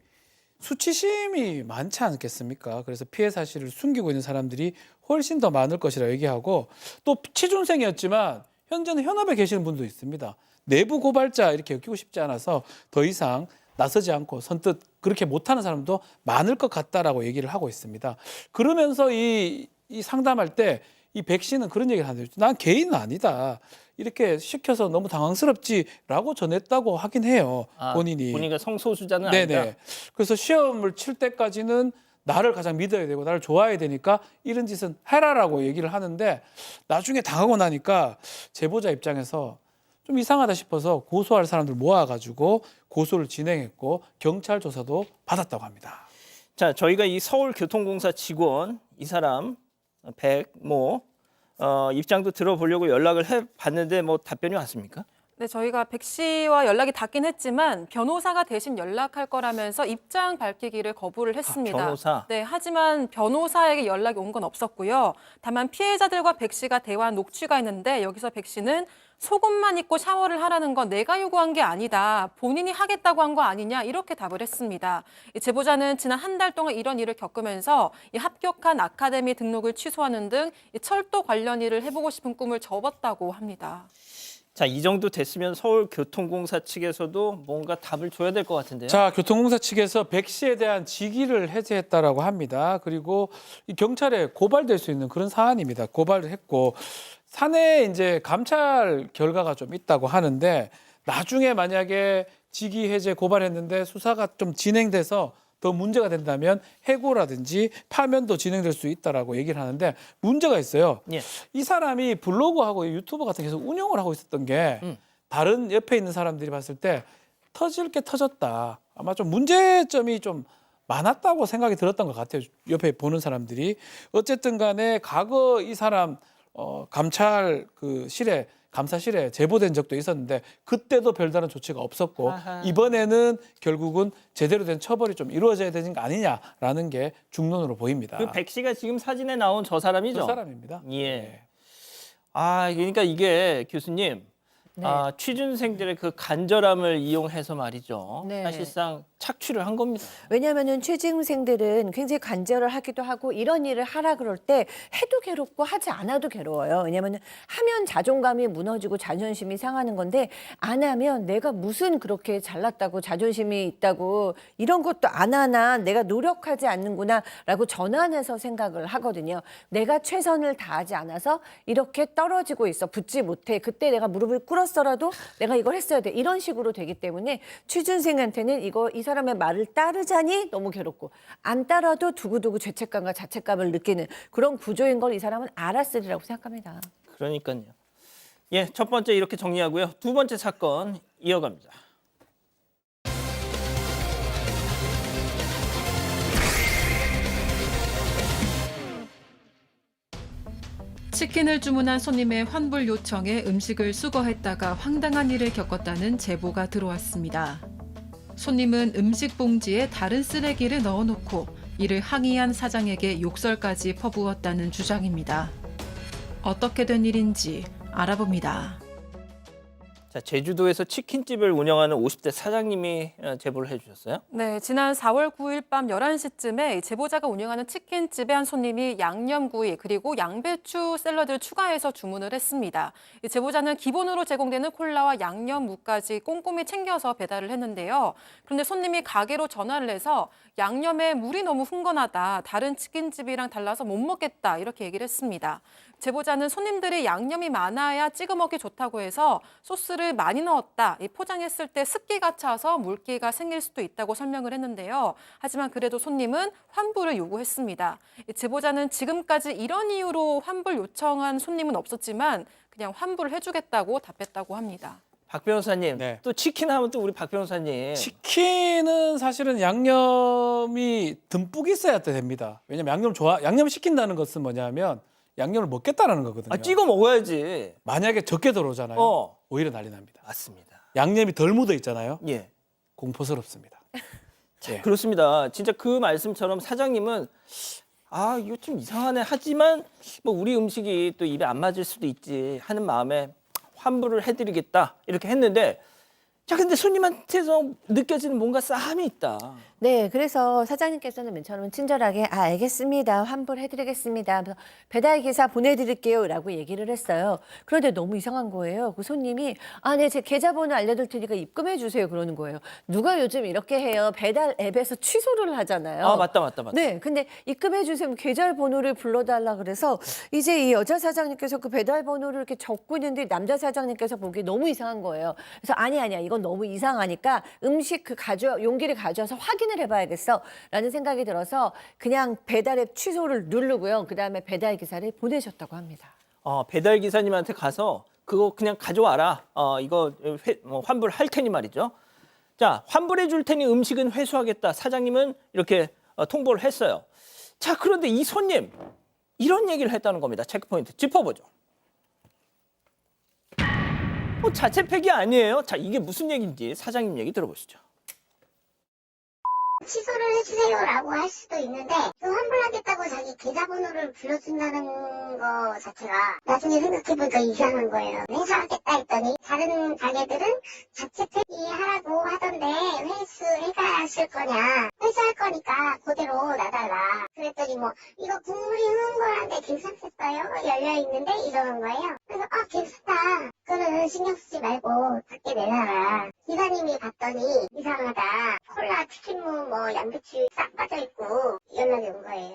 수치심이 많지 않겠습니까? 그래서 피해 사실을 숨기고 있는 사람들이 훨씬 더 많을 것이라 얘기하고 또 취준생이었지만 현재는 현업에 계시는 분도 있습니다. 내부 고발자 이렇게 엮이고 싶지 않아서 더 이상 나서지 않고 선뜻 그렇게 못하는 사람도 많을 것 같다라고 얘기를 하고 있습니다. 그러면서 이 상담할 때 이 백 씨는 그런 얘기를 하는데 난 개인은 아니다. 이렇게 시켜서 너무 당황스럽지라고 전했다고 하긴 해요. 본인이. 본인가 성소수자는 네네. 아니다. 그래서 시험을 칠 때까지는 나를 가장 믿어야 되고 나를 좋아해야 되니까 이런 짓은 해라라고 얘기를 하는데 나중에 당하고 나니까 제보자 입장에서 좀 이상하다 싶어서 고소할 사람들 모아가지고 고소를 진행했고 경찰 조사도 받았다고 합니다. 자, 저희가 이 서울교통공사 직원 이 사람 백모 입장도 들어보려고 연락을 해봤는데 뭐 답변이 왔습니까? 네, 저희가 백 씨와 연락이 닿긴 했지만 변호사가 대신 연락할 거라면서 입장 밝히기를 거부를 했습니다. 변호사? 네, 하지만 변호사에게 연락이 온 건 없었고요. 다만 피해자들과 백 씨가 대화한 녹취가 있는데 여기서 백 씨는 속옷만 입고 샤워를 하라는 건 내가 요구한 게 아니다. 본인이 하겠다고 한 거 아니냐 이렇게 답을 했습니다. 이 제보자는 지난 한 달 동안 이런 일을 겪으면서 이 합격한 아카데미 등록을 취소하는 등 이 철도 관련 일을 해보고 싶은 꿈을 접었다고 합니다. 자, 이 정도 됐으면 서울교통공사 측에서도 뭔가 답을 줘야 될 것 같은데요. 자, 교통공사 측에서 백 씨에 대한 직위를 해제했다라고 합니다. 그리고 이 경찰에 고발될 수 있는 그런 사안입니다. 고발을 했고 사내에 이제 감찰 결과가 좀 있다고 하는데 나중에 만약에 직위 해제 고발했는데 수사가 좀 진행돼서 더 문제가 된다면 해고라든지 파면도 진행될 수 있다라고 얘기를 하는데 문제가 있어요. 예. 이 사람이 블로그하고 유튜브 같은 게 계속 운영을 하고 있었던 게 다른 옆에 있는 사람들이 봤을 때 터질 게 터졌다. 아마 좀 문제점이 좀 많았다고 생각이 들었던 것 같아요. 옆에 보는 사람들이. 어쨌든 간에 과거 이 사람 감찰 감사실에 제보된 적도 있었는데 그때도 별다른 조치가 없었고 아하. 이번에는 결국은 제대로 된 처벌이 좀 이루어져야 되는 거 아니냐라는 게 중론으로 보입니다. 그 백 씨가 지금 사진에 나온 저 사람이죠? 저 사람입니다. 예. 아, 그러니까 이게 교수님 네. 취준생들의 그 간절함을 이용해서 말이죠. 네. 사실상 착취를 한 겁니다. 왜냐하면은 취준생들은 굉장히 간절을 하기도 하고 이런 일을 하라 그럴 때 해도 괴롭고 하지 않아도 괴로워요. 왜냐하면은 하면 자존감이 무너지고 자존심이 상하는 건데 안 하면 내가 무슨 그렇게 잘났다고 자존심이 있다고 이런 것도 안 하나 내가 노력하지 않는구나라고 전환해서 생각을 하거든요. 내가 최선을 다하지 않아서 이렇게 떨어지고 있어 붙지 못해. 그때 내가 무릎을 꿇었더라도 내가 이걸 했어야 돼. 이런 식으로 되기 때문에 취준생한테는 이 사람의 말을 따르자니 너무 괴롭고 안 따라도 두고두고 죄책감과 자책감을 느끼는 그런 구조인 걸 이 사람은 알았으리라고 생각합니다. 그러니까요. 예, 첫 번째 이렇게 정리하고요. 두 번째 사건 이어갑니다. 치킨을 주문한 손님의 환불 요청에 음식을 수거했다가 황당한 일을 겪었다는 제보가 들어왔습니다. 손님은 음식 봉지에 다른 쓰레기를 넣어놓고 이를 항의한 사장에게 욕설까지 퍼부었다는 주장입니다. 어떻게 된 일인지 알아봅니다. 자, 제주도에서 치킨집을 운영하는 50대 사장님이 제보를 해주셨어요. 네, 지난 4월 9일 밤 11시쯤에 제보자가 운영하는 치킨집의 한 손님이 양념구이 그리고 양배추 샐러드를 추가해서 주문을 했습니다. 이 제보자는 기본으로 제공되는 콜라와 양념무까지 꼼꼼히 챙겨서 배달을 했는데요. 그런데 손님이 가게로 전화를 해서 양념에 물이 너무 흥건하다, 다른 치킨집이랑 달라서 못 먹겠다 이렇게 얘기를 했습니다. 제보자는 손님들이 양념이 많아야 찍어 먹기 좋다고 해서 소스를 많이 넣었다. 포장했을 때 습기가 차서 물기가 생길 수도 있다고 설명을 했는데요. 하지만 그래도 손님은 환불을 요구했습니다. 제보자는 지금까지 이런 이유로 환불 요청한 손님은 없었지만 그냥 환불을 해주겠다고 답했다고 합니다. 박 변호사님, 네. 또 치킨 하면 또 우리 박 변호사님. 치킨은 사실은 양념이 듬뿍 있어야 됩니다. 왜냐면 양념 시킨다는 것은 뭐냐면 양념을 먹겠다라는 거거든요. 찍어 먹어야지. 만약에 적게 들어오잖아요. 오히려 난리 납니다. 맞습니다. 양념이 덜 묻어 있잖아요. 예. 공포스럽습니다. 예. 그렇습니다. 진짜 그 말씀처럼 사장님은 이거 좀 이상하네 하지만 뭐 우리 음식이 또 입에 안 맞을 수도 있지 하는 마음에 환불을 해드리겠다 이렇게 했는데 자 근데 손님한테서 느껴지는 뭔가 싸함이 있다. 네, 그래서 사장님께서는 맨 처음에 친절하게 알겠습니다. 환불해드리겠습니다. 그래서 배달기사 보내드릴게요 라고 얘기를 했어요. 그런데 너무 이상한 거예요. 그 손님이 네, 제 계좌번호 알려줄 테니까 입금해 주세요 그러는 거예요. 누가 요즘 이렇게 해요. 배달 앱에서 취소를 하잖아요. 맞다. 네, 근데 입금해 주세요. 계좌번호를 불러달라 그래서 이제 이 여자 사장님께서 그 배달번호를 이렇게 적고 있는데 남자 사장님께서 보기에 너무 이상한 거예요. 그래서 아니야 이건 너무 이상하니까 음식 용기를 가져와서 확인을 해봐야겠어 라는 생각이 들어서 그냥 배달앱 취소를 누르고요. 그다음에 배달기사를 보내셨다고 합니다. 배달 기사님한테 가서 그거 그냥 가져와라. 이거 환불할 테니 말이죠. 자, 환불해 줄 테니 음식은 회수하겠다. 사장님은 이렇게 통보를 했어요. 자, 그런데 이 손님 이런 얘기를 했다는 겁니다. 체크포인트 짚어보죠. 자체 폐기 아니에요? 자, 이게 무슨 얘기인지 사장님 얘기 들어보시죠. 취소를 해주세요라고 할 수도 있는데 그 환불하겠다고 자기 계좌번호를 불러준다는 거 자체가 나중에 생각해보니까 이상한 거예요. 회수하겠다 했더니 다른 가게들은 자체 폐기하라고 하던데 회수해가실 거냐, 회수할 거니까 그대로 놔달라. 그랬더니 이거 국물이 흥건한데 괜찮겠어요? 열려있는데 이러는 거예요. 그래서 괜찮다. 그거는 신경 쓰지 말고 밖에 내놔라. 기사님이 봤더니 이상하다. 콜라, 치킨무, 양배추 싹 빠져있고 연락이 온 거예요.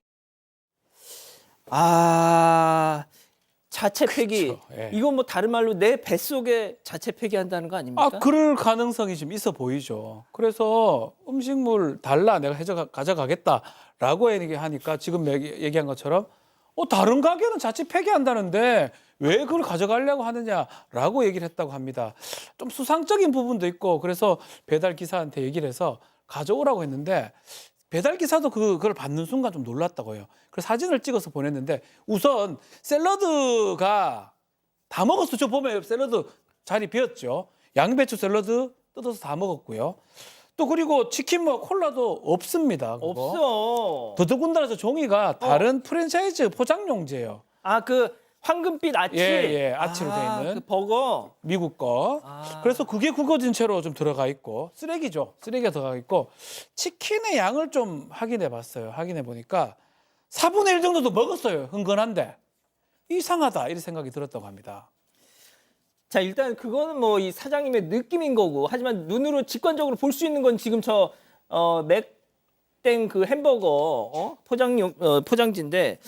자체 폐기. 그렇죠. 예. 이건 다른 말로 내 뱃속에 자체 폐기한다는 거 아닙니까? 그럴 가능성이 좀 있어 보이죠. 그래서 음식물 달라 내가 가져가겠다라고 얘기하니까 지금 얘기한 것처럼 다른 가게는 자체 폐기한다는데 왜 그걸 가져가려고 하느냐라고 얘기를 했다고 합니다. 좀 수상적인 부분도 있고 그래서 배달 기사한테 얘기를 해서 가져오라고 했는데 배달 기사도 그걸 받는 순간 좀 놀랐다고요. 그래서 사진을 찍어서 보냈는데 우선 샐러드가 다 먹었어. 저 보면 샐러드 자리 비었죠. 양배추 샐러드 뜯어서 다 먹었고요. 또 그리고 치킨 콜라도 없습니다. 그거. 없어. 더더군다나 저 종이가 다른 프랜차이즈 포장용지예요. 그 황금빛 아치. 예, 아치로 돼 있는. 그 버거. 미국 거. 그래서 그게 구워진 채로 좀 들어가 있고 쓰레기죠. 쓰레기가 들어가 있고 치킨의 양을 좀 확인해 봤어요. 확인해 보니까 4분의 1 정도도 먹었어요. 흥건한데 이상하다 이런 생각이 들었다고 합니다. 자, 일단 그거는 뭐 이 사장님의 느낌인 거고, 하지만 눈으로 직관적으로 볼 수 있는 건 지금 저 맥땡 그 햄버거 포장지인데,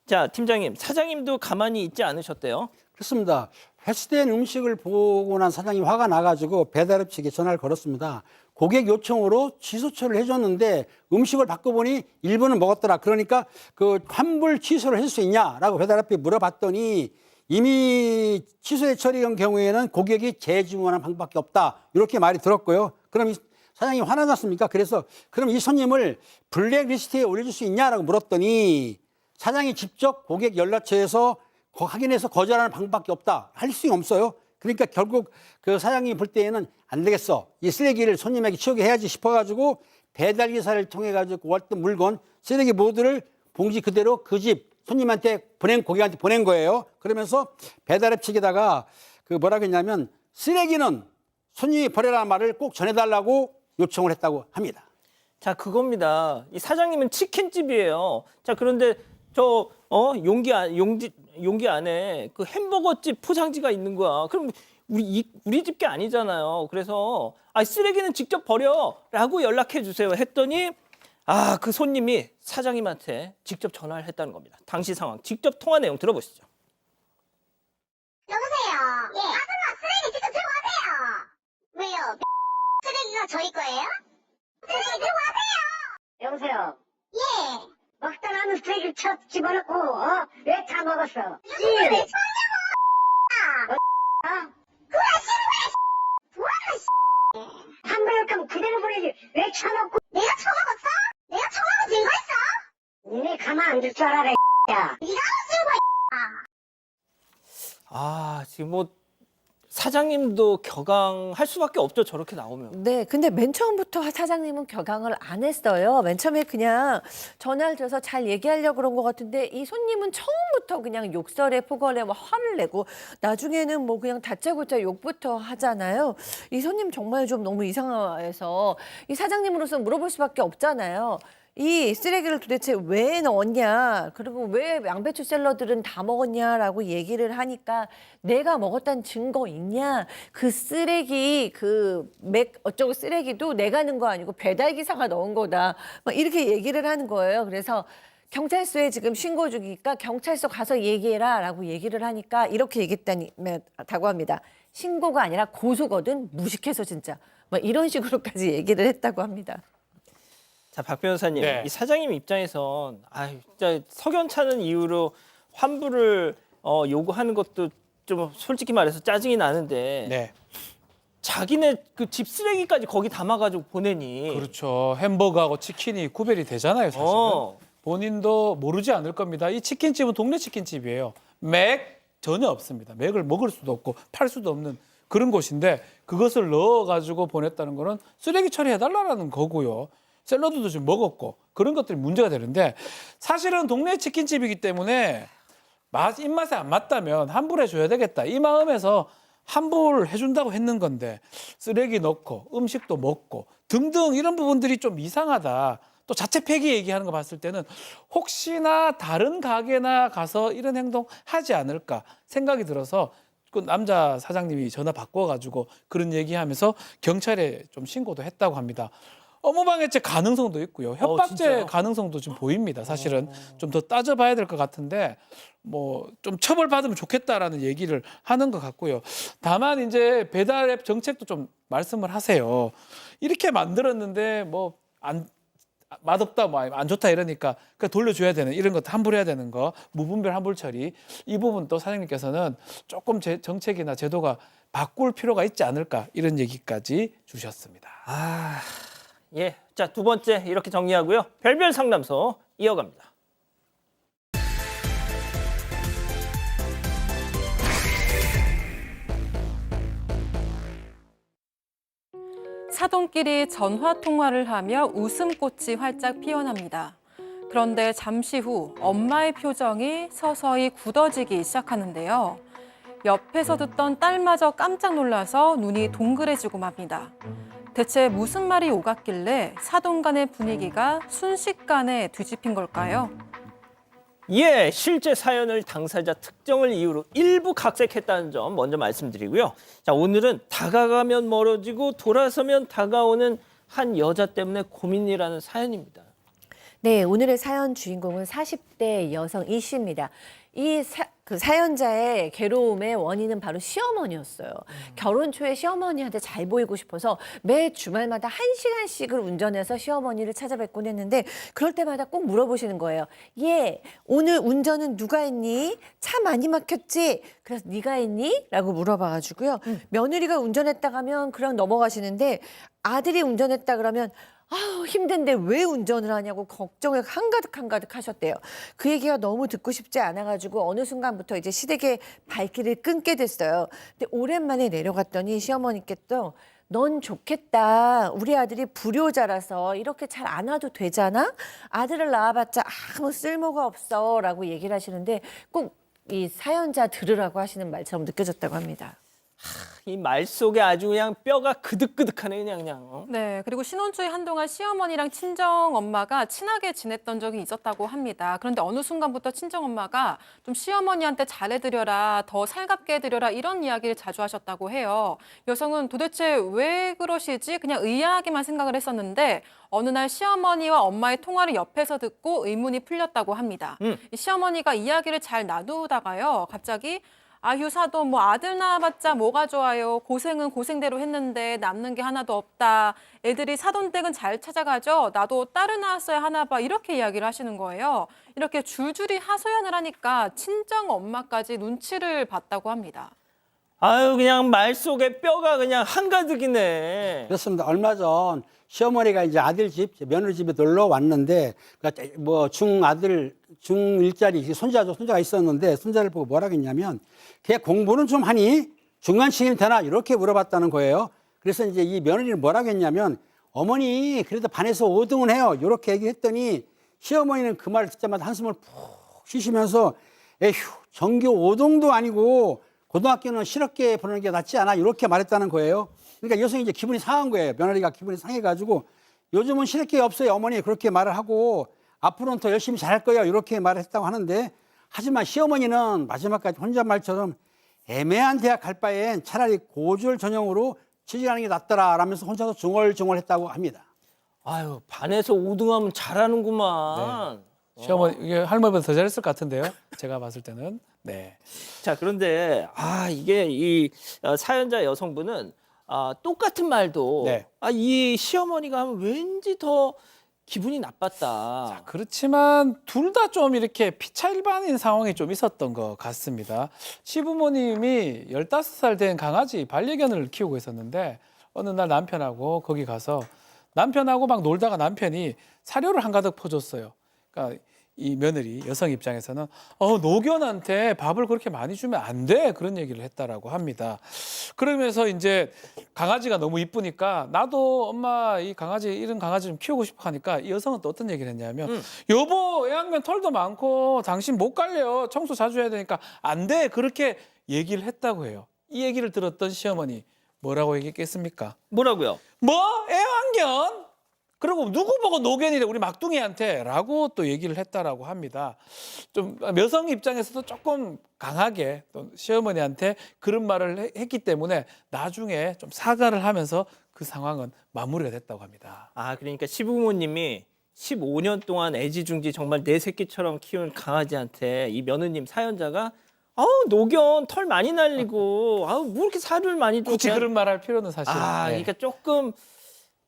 자, 팀장님, 사장님도 가만히 있지 않으셨대요? 그렇습니다. 회수된 음식을 보고 난 사장이 화가 나가지고 배달앱 측에 전화를 걸었습니다. 고객 요청으로 취소처를 해줬는데 음식을 바꿔보니 일부는 먹었더라. 그러니까 그 환불 취소를 해줄 수 있냐라고 배달앱에 물어봤더니 이미 취소의 처리한 경우에는 고객이 재주문하는 방법밖에 없다. 이렇게 말이 들었고요. 그럼 이 사장이 화나지 않습니까? 그래서 그럼 이 손님을 블랙리스트에 올려줄 수 있냐라고 물었더니 사장이 직접 고객 연락처에서 확인해서 거절하는 방법밖에 없다. 할 수가 없어요. 그러니까 결국 그 사장님이 볼 때에는 안 되겠어. 이 쓰레기를 손님에게 치우게 해야지 싶어가지고 배달기사를 통해가지고 왔던 물건, 쓰레기 모두를 봉지 그대로 그 집 손님한테 고객한테 보낸 거예요. 그러면서 배달앱 측에다가 그 뭐라고 했냐면 쓰레기는 손님이 버려라는 말을 꼭 전해달라고 요청을 했다고 합니다. 자, 그겁니다. 이 사장님은 치킨집이에요. 자, 그런데 저 용기 안에 그 햄버거집 포장지가 있는 거야. 그럼 우리 집 게 아니잖아요. 그래서 쓰레기는 직접 버려라고 연락해 주세요 했더니 그 손님이 사장님한테 직접 전화를 했다는 겁니다. 당시 상황 직접 통화 내용 들어보시죠. 여보세요. 예. 아줌마 쓰레기 직접 들고 와세요. 왜요? 쓰레기가 저희 거예요? 쓰레기 들고 와세요. 여보세요. 예. 먹다 남은 쓰레기를 쳐 집어넣고 왜 다 먹었어? 이걸 왜 처먹냐고. 그거 아시는 거야. 뭐하는 환불 거면 그대로 보내지 왜 쳐먹고? 내가 처먹었어? 내가 처먹은 증거 있어? 니네 가만 안 둘 줄 알아라 야. 네가 어찌고 지금 뭐 사장님도 격앙할 수밖에 없죠. 저렇게 나오면. 네, 근데 맨 처음부터 사장님은 격앙을 안 했어요. 맨 처음에 그냥 전화를 줘서 잘 얘기하려고 그런 것 같은데 이 손님은 처음부터 그냥 욕설에 폭언에 뭐 화를 내고 나중에는 뭐 그냥 다짜고짜 욕부터 하잖아요. 이 손님 정말 좀 너무 이상해서 이 사장님으로서 물어볼 수밖에 없잖아요. 이 쓰레기를 도대체 왜 넣었냐, 그리고 왜 양배추 샐러드는 다 먹었냐라고 얘기를 하니까 내가 먹었다는 증거 있냐, 그 쓰레기 그 맥 어쩌고 쓰레기도 내가 넣은 거 아니고 배달기사가 넣은 거다, 막 이렇게 얘기를 하는 거예요. 그래서 경찰서에 지금 신고 중이니까 경찰서 가서 얘기해라라고 얘기를 하니까 이렇게 얘기했다고 합니다. 신고가 아니라 고소거든, 무식해서 진짜 막 이런 식으로까지 얘기를 했다고 합니다. 자, 박 변호사님, 네. 이 사장님 입장에선 진짜 석연찮은 이유로 환불을 요구하는 것도 좀 솔직히 말해서 짜증이 나는데 네. 자기네 그 집 쓰레기까지 거기 담아가지고 보내니. 그렇죠. 햄버거하고 치킨이 구별이 되잖아요, 사실은. 본인도 모르지 않을 겁니다. 이 치킨집은 동네 치킨집이에요. 맥 전혀 없습니다. 맥을 먹을 수도 없고 팔 수도 없는 그런 곳인데 그것을 넣어가지고 보냈다는 거는 쓰레기 처리해달라는 거고요. 샐러드도 좀 먹었고 그런 것들이 문제가 되는데 사실은 동네 치킨집이기 때문에 입맛에 안 맞다면 환불해 줘야 되겠다. 이 마음에서 환불해 준다고 했는 건데 쓰레기 넣고 음식도 먹고 등등 이런 부분들이 좀 이상하다. 또 자체 폐기 얘기하는 거 봤을 때는 혹시나 다른 가게나 가서 이런 행동 하지 않을까 생각이 들어서 그 남자 사장님이 전화 바꿔가지고 그런 얘기하면서 경찰에 좀 신고도 했다고 합니다. 업무방해죄 가능성도 있고요. 협박죄 진짜요? 가능성도 좀 보입니다. 사실은 좀 더 따져봐야 될 것 같은데 뭐 좀 처벌받으면 좋겠다라는 얘기를 하는 것 같고요. 다만 이제 배달앱 정책도 좀 말씀을 하세요. 이렇게 만들었는데 뭐 맛없다, 뭐 안 좋다 이러니까 그 돌려줘야 되는 이런 것도 환불해야 되는 거, 무분별 환불 처리 이 부분 또 사장님께서는 조금 정책이나 제도가 바꿀 필요가 있지 않을까 이런 얘기까지 주셨습니다. 예, 자, 두 번째 이렇게 정리하고요. 별별 상담소 이어갑니다. 사돈끼리 전화 통화를 하며 웃음꽃이 활짝 피어납니다. 그런데 잠시 후 엄마의 표정이 서서히 굳어지기 시작하는데요. 옆에서 듣던 딸마저 깜짝 놀라서 눈이 동그래지고 맙니다. 대체 무슨 말이 오갔길래 사돈 간의 분위기가 순식간에 뒤집힌 걸까요? 예, 실제 사연을 당사자 특정을 이유로 일부 각색했다는 점 먼저 말씀드리고요. 자, 오늘은 다가가면 멀어지고 돌아서면 다가오는 한 여자 때문에 고민이라는 사연입니다. 네, 오늘의 사연 주인공은 40대 여성 이 씨입니다. 그 사연자의 괴로움의 원인은 바로 시어머니였어요. 결혼 초에 시어머니한테 잘 보이고 싶어서 매 주말마다 1시간씩을 운전해서 시어머니를 찾아뵙곤 했는데 그럴 때마다 꼭 물어보시는 거예요. 예, 오늘 운전은 누가 했니? 차 많이 막혔지? 그래서 네가 했니? 라고 물어봐가지고요. 며느리가 운전했다 하면 그냥 넘어가시는데 아들이 운전했다 그러면 아우 힘든데 왜 운전을 하냐고 걱정을 한가득 하셨대요. 그 얘기가 너무 듣고 싶지 않아가지고 어느 순간부터 이제 시댁의 발길을 끊게 됐어요. 근데 오랜만에 내려갔더니 시어머니께 또 넌 좋겠다. 우리 아들이 불효자라서 이렇게 잘 안 와도 되잖아. 아들을 낳아봤자 아무 쓸모가 없어 라고 얘기를 하시는데 꼭 이 사연자 들으라고 하시는 말처럼 느껴졌다고 합니다. 이 말 속에 아주 그냥 뼈가 그득그득하네 그냥. 네, 그리고 신혼 초에 한동안 시어머니랑 친정 엄마가 친하게 지냈던 적이 있었다고 합니다. 그런데 어느 순간부터 친정 엄마가 좀 시어머니한테 잘해드려라, 더 살갑게 해드려라 이런 이야기를 자주 하셨다고 해요. 여성은 도대체 왜 그러시지? 그냥 의아하게만 생각을 했었는데 어느 날 시어머니와 엄마의 통화를 옆에서 듣고 의문이 풀렸다고 합니다. 이 시어머니가 이야기를 잘 나누다가요, 갑자기 아휴 사돈 뭐 아들 낳아봤자 뭐가 좋아요. 고생은 고생대로 했는데 남는 게 하나도 없다. 애들이 사돈 댁은 잘 찾아가죠. 나도 딸을 낳았어야 하나 봐. 이렇게 이야기를 하시는 거예요. 이렇게 줄줄이 하소연을 하니까 친정 엄마까지 눈치를 봤다고 합니다. 아유 그냥 말 속에 뼈가 그냥 한가득이네. 그렇습니다. 얼마 전 시어머니가 이제 아들 집, 며느리 집에 놀러 왔는데, 뭐 중1짜리 손자가 있었는데, 손자를 보고 뭐라 했냐면, 걔 공부는 좀 하니? 중간층이 되나? 이렇게 물어봤다는 거예요. 그래서 이제 이 며느리는 뭐라고 했냐면, 어머니, 그래도 반에서 5등은 해요. 이렇게 얘기했더니, 시어머니는 그 말을 듣자마자 한숨을 푹 쉬시면서, 에휴, 전교 5등도 아니고, 고등학교는 실업계 보내는 게 낫지 않아? 이렇게 말했다는 거예요. 그러니까 여성이 이제 기분이 상한 거예요. 며느리가 기분이 상해가지고 요즘은 실업계 없어요. 어머니 그렇게 말을 하고 앞으로는 더 열심히 잘할 거예요. 이렇게 말을 했다고 하는데 하지만 시어머니는 마지막까지 혼잣말처럼 애매한 대학 갈 바엔 차라리 고졸 전형으로 취직하는 게 낫더라 라면서 혼자서 중얼중얼했다고 합니다. 아유 반에서 5등하면 잘하는구만. 시어머니 이게 할머니보다 더 잘했을 것 같은데요. 제가 봤을 때는. 네. 자 그런데 이게 이 사연자 여성분은 똑같은 말도 네. 이 시어머니가 하면 왠지 더 기분이 나빴다. 자, 그렇지만 둘 다 좀 이렇게 피차일반인 상황이 좀 있었던 것 같습니다. 시부모님이 15살 된 강아지 반려견을 키우고 있었는데 어느 날 남편하고 거기 가서 남편하고 막 놀다가 남편이 사료를 한가득 퍼줬어요. 그러니까 이 며느리 여성 입장에서는 노견한테 밥을 그렇게 많이 주면 안 돼 그런 얘기를 했다라고 합니다. 그러면서 이제 강아지가 너무 이쁘니까 나도 엄마 이 강아지 이런 강아지 좀 키우고 싶어 하니까 이 여성은 또 어떤 얘기를 했냐면 여보 애완견 털도 많고 당신 못 갈래요 청소 자주 해야 되니까 안 돼 그렇게 얘기를 했다고 해요. 이 얘기를 들었던 시어머니 뭐라고 얘기했겠습니까? 뭐라고요? 뭐 애완견? 그리고 누구 보고 노견이래 우리 막둥이한테 라고 또 얘기를 했다라고 합니다. 좀 여성 입장에서도 조금 강하게 또 시어머니한테 그런 말을 했기 때문에 나중에 좀 사과를 하면서 그 상황은 마무리가 됐다고 합니다. 그러니까 시부모님이 15년 동안 애지중지 정말 내 새끼처럼 키운 강아지한테 이 며느님 사연자가 노견 털 많이 날리고 뭐 이렇게 사료를 많이 줘. 굳이 그런 말 할 필요는 사실. 그러니까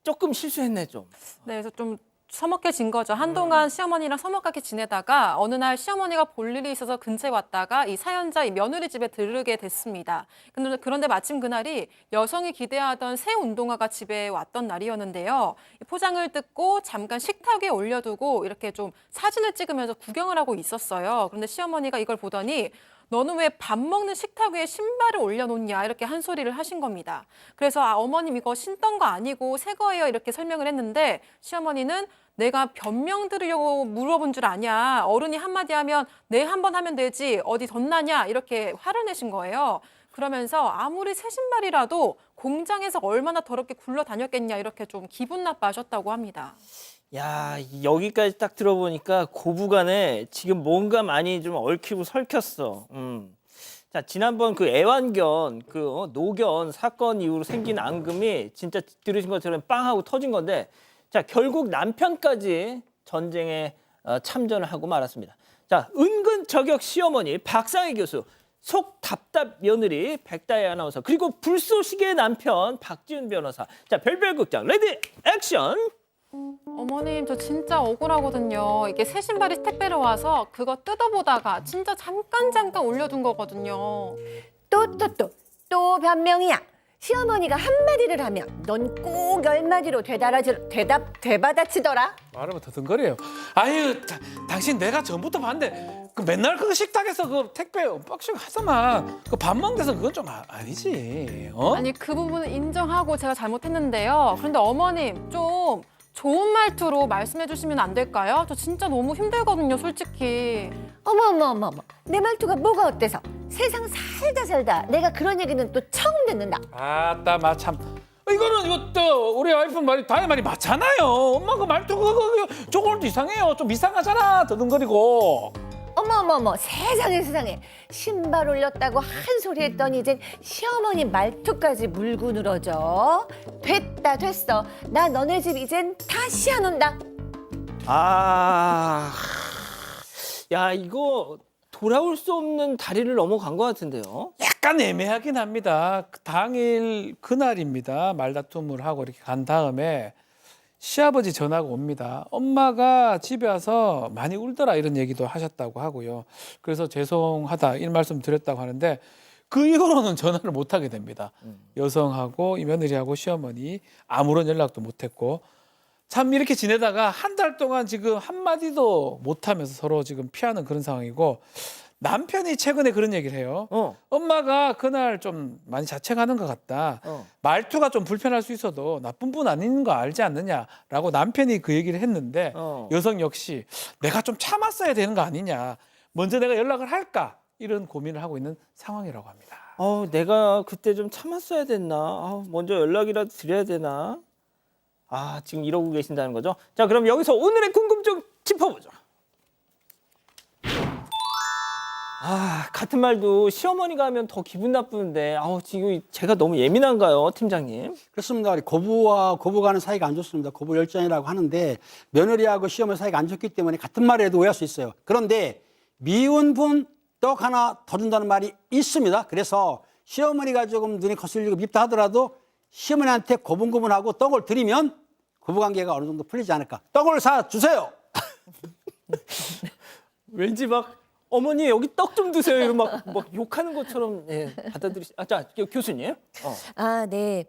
조금 실수했네 좀. 네, 그래서 좀 서먹해진 거죠. 한동안 시어머니랑 서먹하게 지내다가 어느 날 시어머니가 볼 일이 있어서 근처에 왔다가 이 사연자 이 며느리 집에 들르게 됐습니다. 그런데 마침 그날이 여성이 기대하던 새 운동화가 집에 왔던 날이었는데요. 이 포장을 뜯고 잠깐 식탁 위에 올려두고 이렇게 좀 사진을 찍으면서 구경을 하고 있었어요. 그런데 시어머니가 이걸 보더니 너는 왜 밥 먹는 식탁 위에 신발을 올려놓냐 이렇게 한 소리를 하신 겁니다. 그래서 어머님 이거 신던 거 아니고 새 거예요 이렇게 설명을 했는데 시어머니는 내가 변명 들으려고 물어본 줄 아냐. 어른이 한마디 하면 네 한 번 하면 되지 어디 덧나냐 이렇게 화를 내신 거예요. 그러면서 아무리 새 신발이라도 공장에서 얼마나 더럽게 굴러다녔겠냐 이렇게 좀 기분 나빠하셨다고 합니다. 야, 여기까지 딱 들어보니까 고부간에 지금 뭔가 많이 좀 얽히고 설켰어. 자, 지난번 그 애완견, 노견 사건 이후로 생긴 앙금이 진짜 들으신 것처럼 빵 하고 터진 건데, 자, 결국 남편까지 전쟁에 참전을 하고 말았습니다. 자, 은근 저격 시어머니 박상희 교수, 속 답답 며느리 백다혜 아나운서, 그리고 불쏘시개의 남편 박지훈 변호사. 자, 별별극장 레디 액션. 어머님 저 진짜 억울하거든요. 이게 새 신발이 택배로 와서 그거 뜯어보다가 진짜 잠깐 올려둔 거거든요. 또 변명이야. 시어머니가 한마디를 하면 넌 꼭 10마디로 되받아치더라. 말하면 더듬거려요. 아유, 당신 내가 전부터 봤는데 그 맨날 그 식탁에서 그 택배 박싱 하자만 그 밥 먹는 데서 그건 좀 아니지. 어? 아니 그 부분은 인정하고 제가 잘못했는데요. 그런데 어머님 좀 좋은 말투로 말씀해 주시면 안 될까요? 저 진짜 너무 힘들거든요, 솔직히. 어머. 내 말투가 뭐가 어때서? 세상 살다 내가 그런 얘기는 또 처음 듣는다. 아따 마참. 이거 또 우리 와이프 말이 다의 말이 맞잖아요. 엄마 그 말투 그거 조금도 이상해요. 좀 이상하잖아. 더듬거리고. 어머 세상에 신발 올렸다고 한 소리 했더니 이젠 시어머니 말투까지 물고 늘어져. 됐어. 나 너네 집 이젠 다시 안 온다. 아, 야, 이거 돌아올 수 없는 다리를 넘어간 것 같은데요. 약간 애매하긴 합니다. 그 당일 그날입니다. 말다툼을 하고 이렇게 간 다음에 시아버지 전화가 옵니다. 엄마가 집에 와서 많이 울더라 이런 얘기도 하셨다고 하고요. 그래서 죄송하다 이런 말씀 드렸다고 하는데 그 이후로는 전화를 못 하게 됩니다. 여성하고 이 며느리하고 시어머니 아무런 연락도 못 했고 참 이렇게 지내다가 한 달 동안 지금 한마디도 못 하면서 서로 지금 피하는 그런 상황이고 남편이 최근에 그런 얘기를 해요. 엄마가 그날 좀 많이 자책하는 것 같다. 말투가 좀 불편할 수 있어도 나쁜 분 아닌 거 알지 않느냐라고 남편이 그 얘기를 했는데 여성 역시 내가 좀 참았어야 되는 거 아니냐. 먼저 내가 연락을 할까 이런 고민을 하고 있는 상황이라고 합니다. 내가 그때 좀 참았어야 됐나? 먼저 연락이라도 드려야 되나? 지금 이러고 계신다는 거죠? 자, 그럼 여기서 오늘의 궁금증 짚어보죠. 같은 말도 시어머니가 하면 더 기분 나쁘는데, 지금 제가 너무 예민한가요, 팀장님? 그렇습니다. 우리 고부간은 사이가 안 좋습니다. 고부 열전이라고 하는데 며느리하고 시어머니 사이가 안 좋기 때문에 같은 말을 해도 오해할 수 있어요. 그런데 미운 분 떡 하나 더 준다는 말이 있습니다. 그래서 시어머니가 조금 눈이 거슬리고 밉다 하더라도 시어머니한테 고분고분하고 떡을 드리면 고부관계가 어느 정도 풀리지 않을까. 떡을 사주세요. 왠지 막 어머니 여기 떡 좀 드세요. 이런 막 욕하는 것처럼 자, 교수님. 네.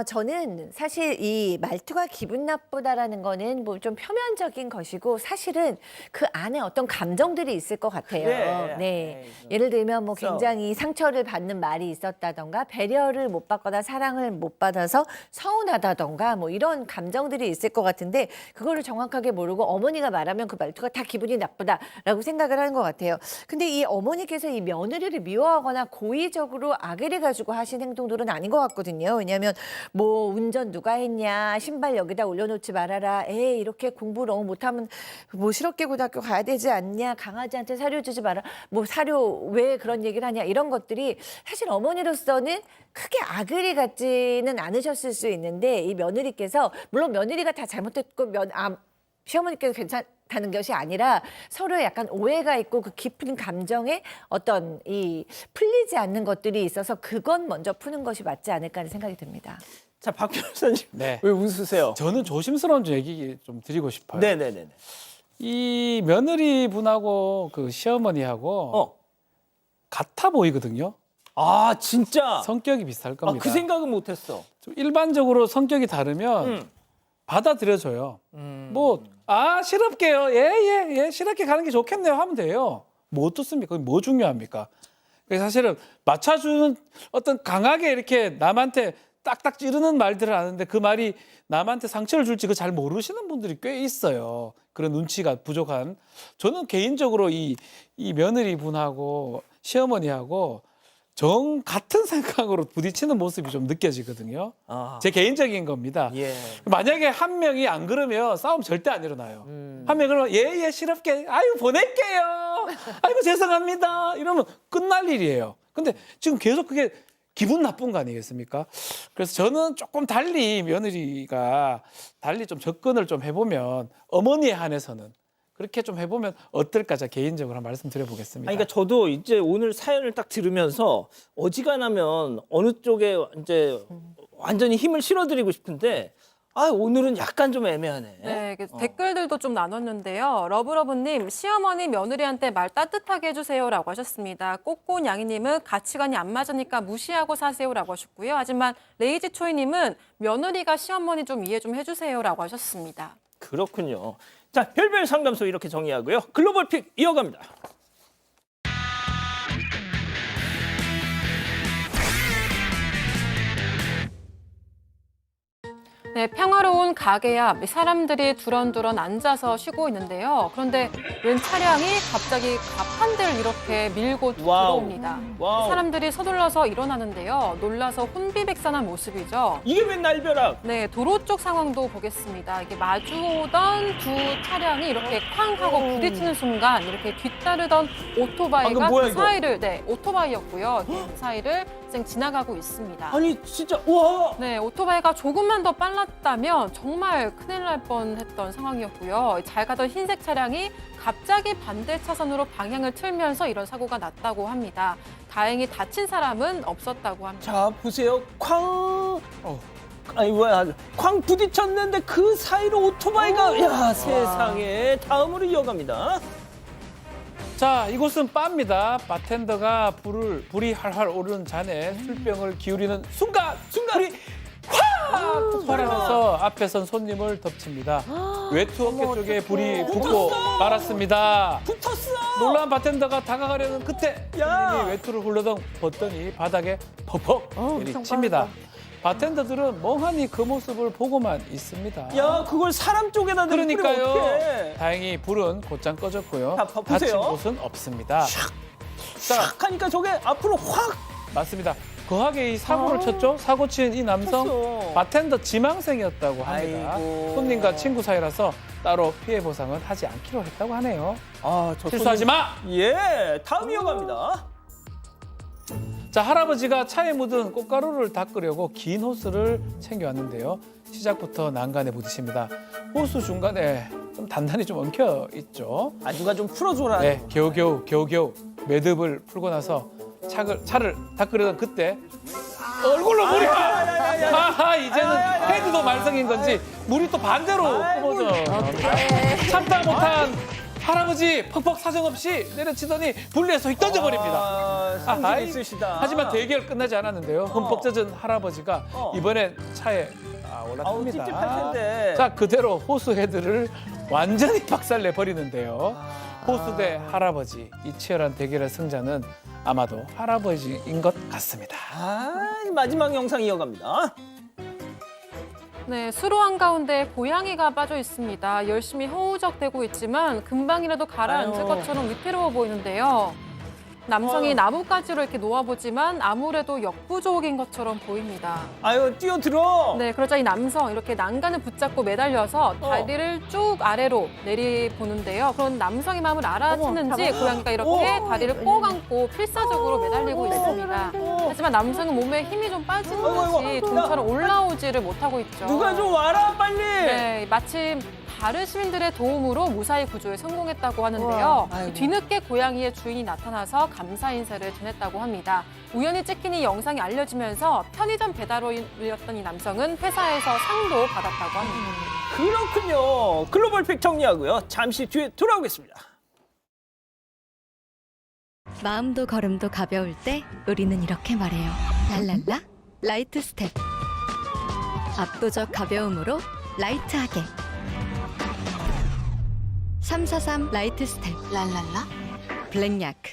저는 사실 이 말투가 기분 나쁘다라는 거는 뭐 좀 표면적인 것이고 사실은 그 안에 어떤 감정들이 있을 것 같아요. 그래. 네. 예를 들면 뭐 굉장히 상처를 받는 말이 있었다던가 배려를 못 받거나 사랑을 못 받아서 서운하다던가 뭐 이런 감정들이 있을 것 같은데 그거를 정확하게 모르고 어머니가 말하면 그 말투가 다 기분이 나쁘다라고 생각을 하는 것 같아요. 근데 이 어머니께서 이 며느리를 미워하거나 고의적으로 악의를 가지고 하신 행동들은 아닌 것 같거든요. 왜냐하면 뭐 운전 누가 했냐, 신발 여기다 올려놓지 말아라, 이렇게 공부 너무 못하면 뭐 실업계 고등학교 가야 되지 않냐, 강아지한테 사료 주지 마라, 뭐 사료 왜 그런 얘기를 하냐 이런 것들이 사실 어머니로서는 크게 악의를 갖지는 않으셨을 수 있는데 이 며느리께서 물론 며느리가 다 잘못했고 시어머니께서 괜찮다는 것이 아니라 서로 약간 오해가 있고 그 깊은 감정에 어떤 이 풀리지 않는 것들이 있어서 그건 먼저 푸는 것이 맞지 않을까 하는 생각이 듭니다. 자, 박 변호사님. 네. 왜 웃으세요? 저는 조심스러운 얘기 좀 드리고 싶어요. 네네네. 이 며느리 분하고 그 시어머니하고 같아 보이거든요. 진짜? 성격이 비슷할 겁니다. 그 생각은 못했어. 좀 일반적으로 성격이 다르면 받아들여줘요. 실업게요. 예, 실업게 가는 게 좋겠네요 하면 돼요. 뭐 어떻습니까? 뭐 중요합니까? 사실은 맞춰주는 어떤 강하게 이렇게 남한테 딱딱 찌르는 말들을 하는데 그 말이 남한테 상처를 줄지 그 잘 모르시는 분들이 꽤 있어요. 그런 눈치가 부족한. 저는 개인적으로 이 며느리 분하고 시어머니하고 정 같은 생각으로 부딪히는 모습이 좀 느껴지거든요. 아. 제 개인적인 겁니다. 예. 만약에 한 명이 안 그러면 싸움 절대 안 일어나요. 한 명이 그러면 예, 시럽게 아유 보낼게요. 아이고 죄송합니다. 이러면 끝날 일이에요. 근데 지금 계속 그게 기분 나쁜 거 아니겠습니까? 그래서 저는 조금 달리 며느리가 달리 좀 접근을 좀 해보면 어머니에 한해서는 그렇게 좀 해보면 어떨까 제가 개인적으로 한 말씀 드려보겠습니다. 아니, 그러니까 저도 이제 오늘 사연을 딱 들으면서 어지간하면 어느 쪽에 이제 완전히 힘을 실어드리고 싶은데 오늘은 약간 좀 애매하네. 네, 댓글들도 좀 나눴는데요. 러브러브님, 시어머니 며느리한테 말 따뜻하게 해주세요라고 하셨습니다. 꽃꽃양이님은 가치관이 안 맞으니까 무시하고 사세요라고 하셨고요. 하지만 레이지초이님은 며느리가 시어머니 좀 이해 좀 해주세요라고 하셨습니다. 그렇군요. 자, 별별 상담소 이렇게 정리하고요. 글로벌 픽 이어갑니다. 네, 평화로운 가게 앞 사람들이 두런두런 앉아서 쉬고 있는데요. 그런데 웬 차량이 갑자기 가판대를 이렇게 밀고 와우. 들어옵니다. 와우. 사람들이 서둘러서 일어나는데요. 놀라서 혼비백산한 모습이죠. 이게 웬 날벼락? 네, 도로 쪽 상황도 보겠습니다. 이게 마주오던 두 차량이 이렇게 쾅 하고 부딪히는 순간 이렇게 뒤따르던 오토바이가 방금 뭐야, 그 이거? 사이를 오토바이였고요. 그 사이를 쌩 지나가고 있습니다. 아니 진짜 와. 네, 오토바이가 조금만 더 빨랐다면 정말 큰일 날 뻔했던 상황이었고요. 잘 가던 흰색 차량이 갑자기 반대 차선으로 방향을 틀면서 이런 사고가 났다고 합니다. 다행히 다친 사람은 없었다고 합니다. 자, 보세요. 쾅. 아니 뭐야? 쾅 부딪혔는데 그 사이로 오토바이가 야, 세상에. 다음으로 이어갑니다. 자, 이곳은 바입니다. 바텐더가 불이 활활 오르는 잔에 술병을 기울이는 순간 불이 확 폭발하면서 앞에 선 손님을 덮칩니다. 외투 어깨 쪽에 불이 붙고 말았습니다. 붙었어. 놀란 바텐더가 다가가려는 그때 야. 손님이 외투를 훌러덩 벗더니 바닥에 퍽퍽 내리칩니다. 바텐더들은 멍하니 그 모습을 보고만 있습니다. 야, 그걸 사람 쪽에다 뿌리면 그러니까요. 어떡해. 다행히 불은 곧장 꺼졌고요. 자, 보세요. 다친 곳은 없습니다. 자, 싹 하니까 저게 앞으로 확 맞습니다. 거하게 이 사고를 쳤죠. 사고 친 이 남성 쳤어. 바텐더 지망생이었다고 합니다. 아이고. 손님과 친구 사이라서 따로 피해 보상은 하지 않기로 했다고 하네요. 저 실수하지 마. 예, 다음 이어갑니다. 자, 할아버지가 차에 묻은 꽃가루를 닦으려고 긴 호스를 챙겨왔는데요. 시작부터 난간에 부딪힙니다. 호스 중간에 좀 단단히 좀 엉켜 있죠. 누가 좀 풀어줘라. 네, 겨우겨우 매듭을 풀고 나서 차를 닦으려던 그때 얼굴로 물이 이제는 헤드도 말썽인 건지 물이 또 반대로 뿜어져 나옵니다. 참다 못한 할아버지 퍽퍽 사정없이 내려치더니 분리해서 휙 던져버립니다. 성질 있으시다. 하지만 대결 끝나지 않았는데요. 흠뻑 젖은 할아버지가 이번엔 차에 올라탑니다. 찝찝할 텐데. 자, 그대로 호수 헤드를 완전히 박살내 버리는데요. 호수 대 할아버지, 이 치열한 대결의 승자는 아마도 할아버지인 것 같습니다. 마지막 영상 이어갑니다. 네, 수로 한가운데 고양이가 빠져 있습니다. 열심히 허우적대고 있지만 금방이라도 가라앉을 아유. 것처럼 위태로워 보이는데요. 남성이 나뭇가지로 이렇게 놓아보지만 아무래도 역부족인 것처럼 보입니다. 뛰어들어. 네, 그러자 이 남성 이렇게 난간을 붙잡고 매달려서 다리를 쭉 아래로 내리보는데요. 그런 남성의 마음을 알아채는지 고양이가 이렇게 다리를 꼭 안고 필사적으로 매달리고 있습니다. 하지만 남성은 몸에 힘이 좀 빠진 듯이 좀처럼 올라오지를 못하고 있죠. 누가 좀 와라 빨리. 네, 마침 다른 시민들의 도움으로 무사히 구조에 성공했다고 하는데요. 뒤늦게 고양이의 주인이 나타나서 감사 인사를 전했다고 합니다. 우연히 찍힌 이 영상이 알려지면서 편의점 배달원이었던 이 남성은 회사에서 상도 받았다고 합니다. 그렇군요. 글로벌 픽 정리하고요. 잠시 뒤에 돌아오겠습니다. 마음도 걸음도 가벼울 때 우리는 이렇게 말해요. 랄랄라 라이트 스텝. 압도적 가벼움으로 라이트하게. 343 라이트 스텝. 랄랄라 블랙야크.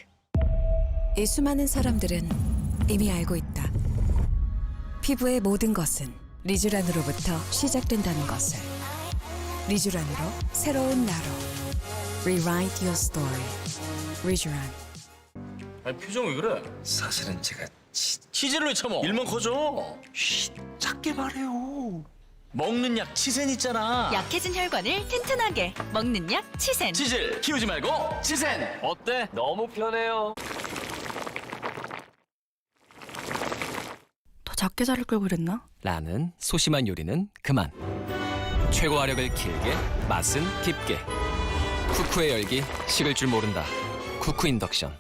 이 수많은 사람들은 이미 알고 있다. 피부의 모든 것은 리쥬란으로부터 시작된다는 것을. 리쥬란으로 새로운 나로. Rewrite your story. 리쥬란. 아니 표정 왜 그래? 사실은 제가 치즈를 왜 처먹어? 일만 커져. 작게 말해요. 먹는 약 치센 있잖아. 약해진 혈관을 튼튼하게 먹는 약 치센. 치질 키우지 말고 치센. 어때? 너무 편해요. 더 작게 자를 걸 그랬나? 라는 소심한 요리는 그만. 최고 화력을 길게, 맛은 깊게. 쿠쿠의 열기 식을 줄 모른다. 쿠쿠 인덕션.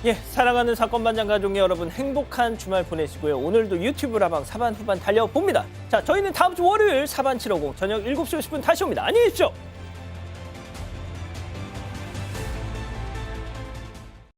예, 사랑하는 사건반장 가족 여러분 행복한 주말 보내시고요. 오늘도 유튜브 라방 사반 후반 달려봅니다. 자, 저희는 다음 주 월요일 사반 750 저녁 7시 50분 다시 옵니다. 안녕히 계십시오.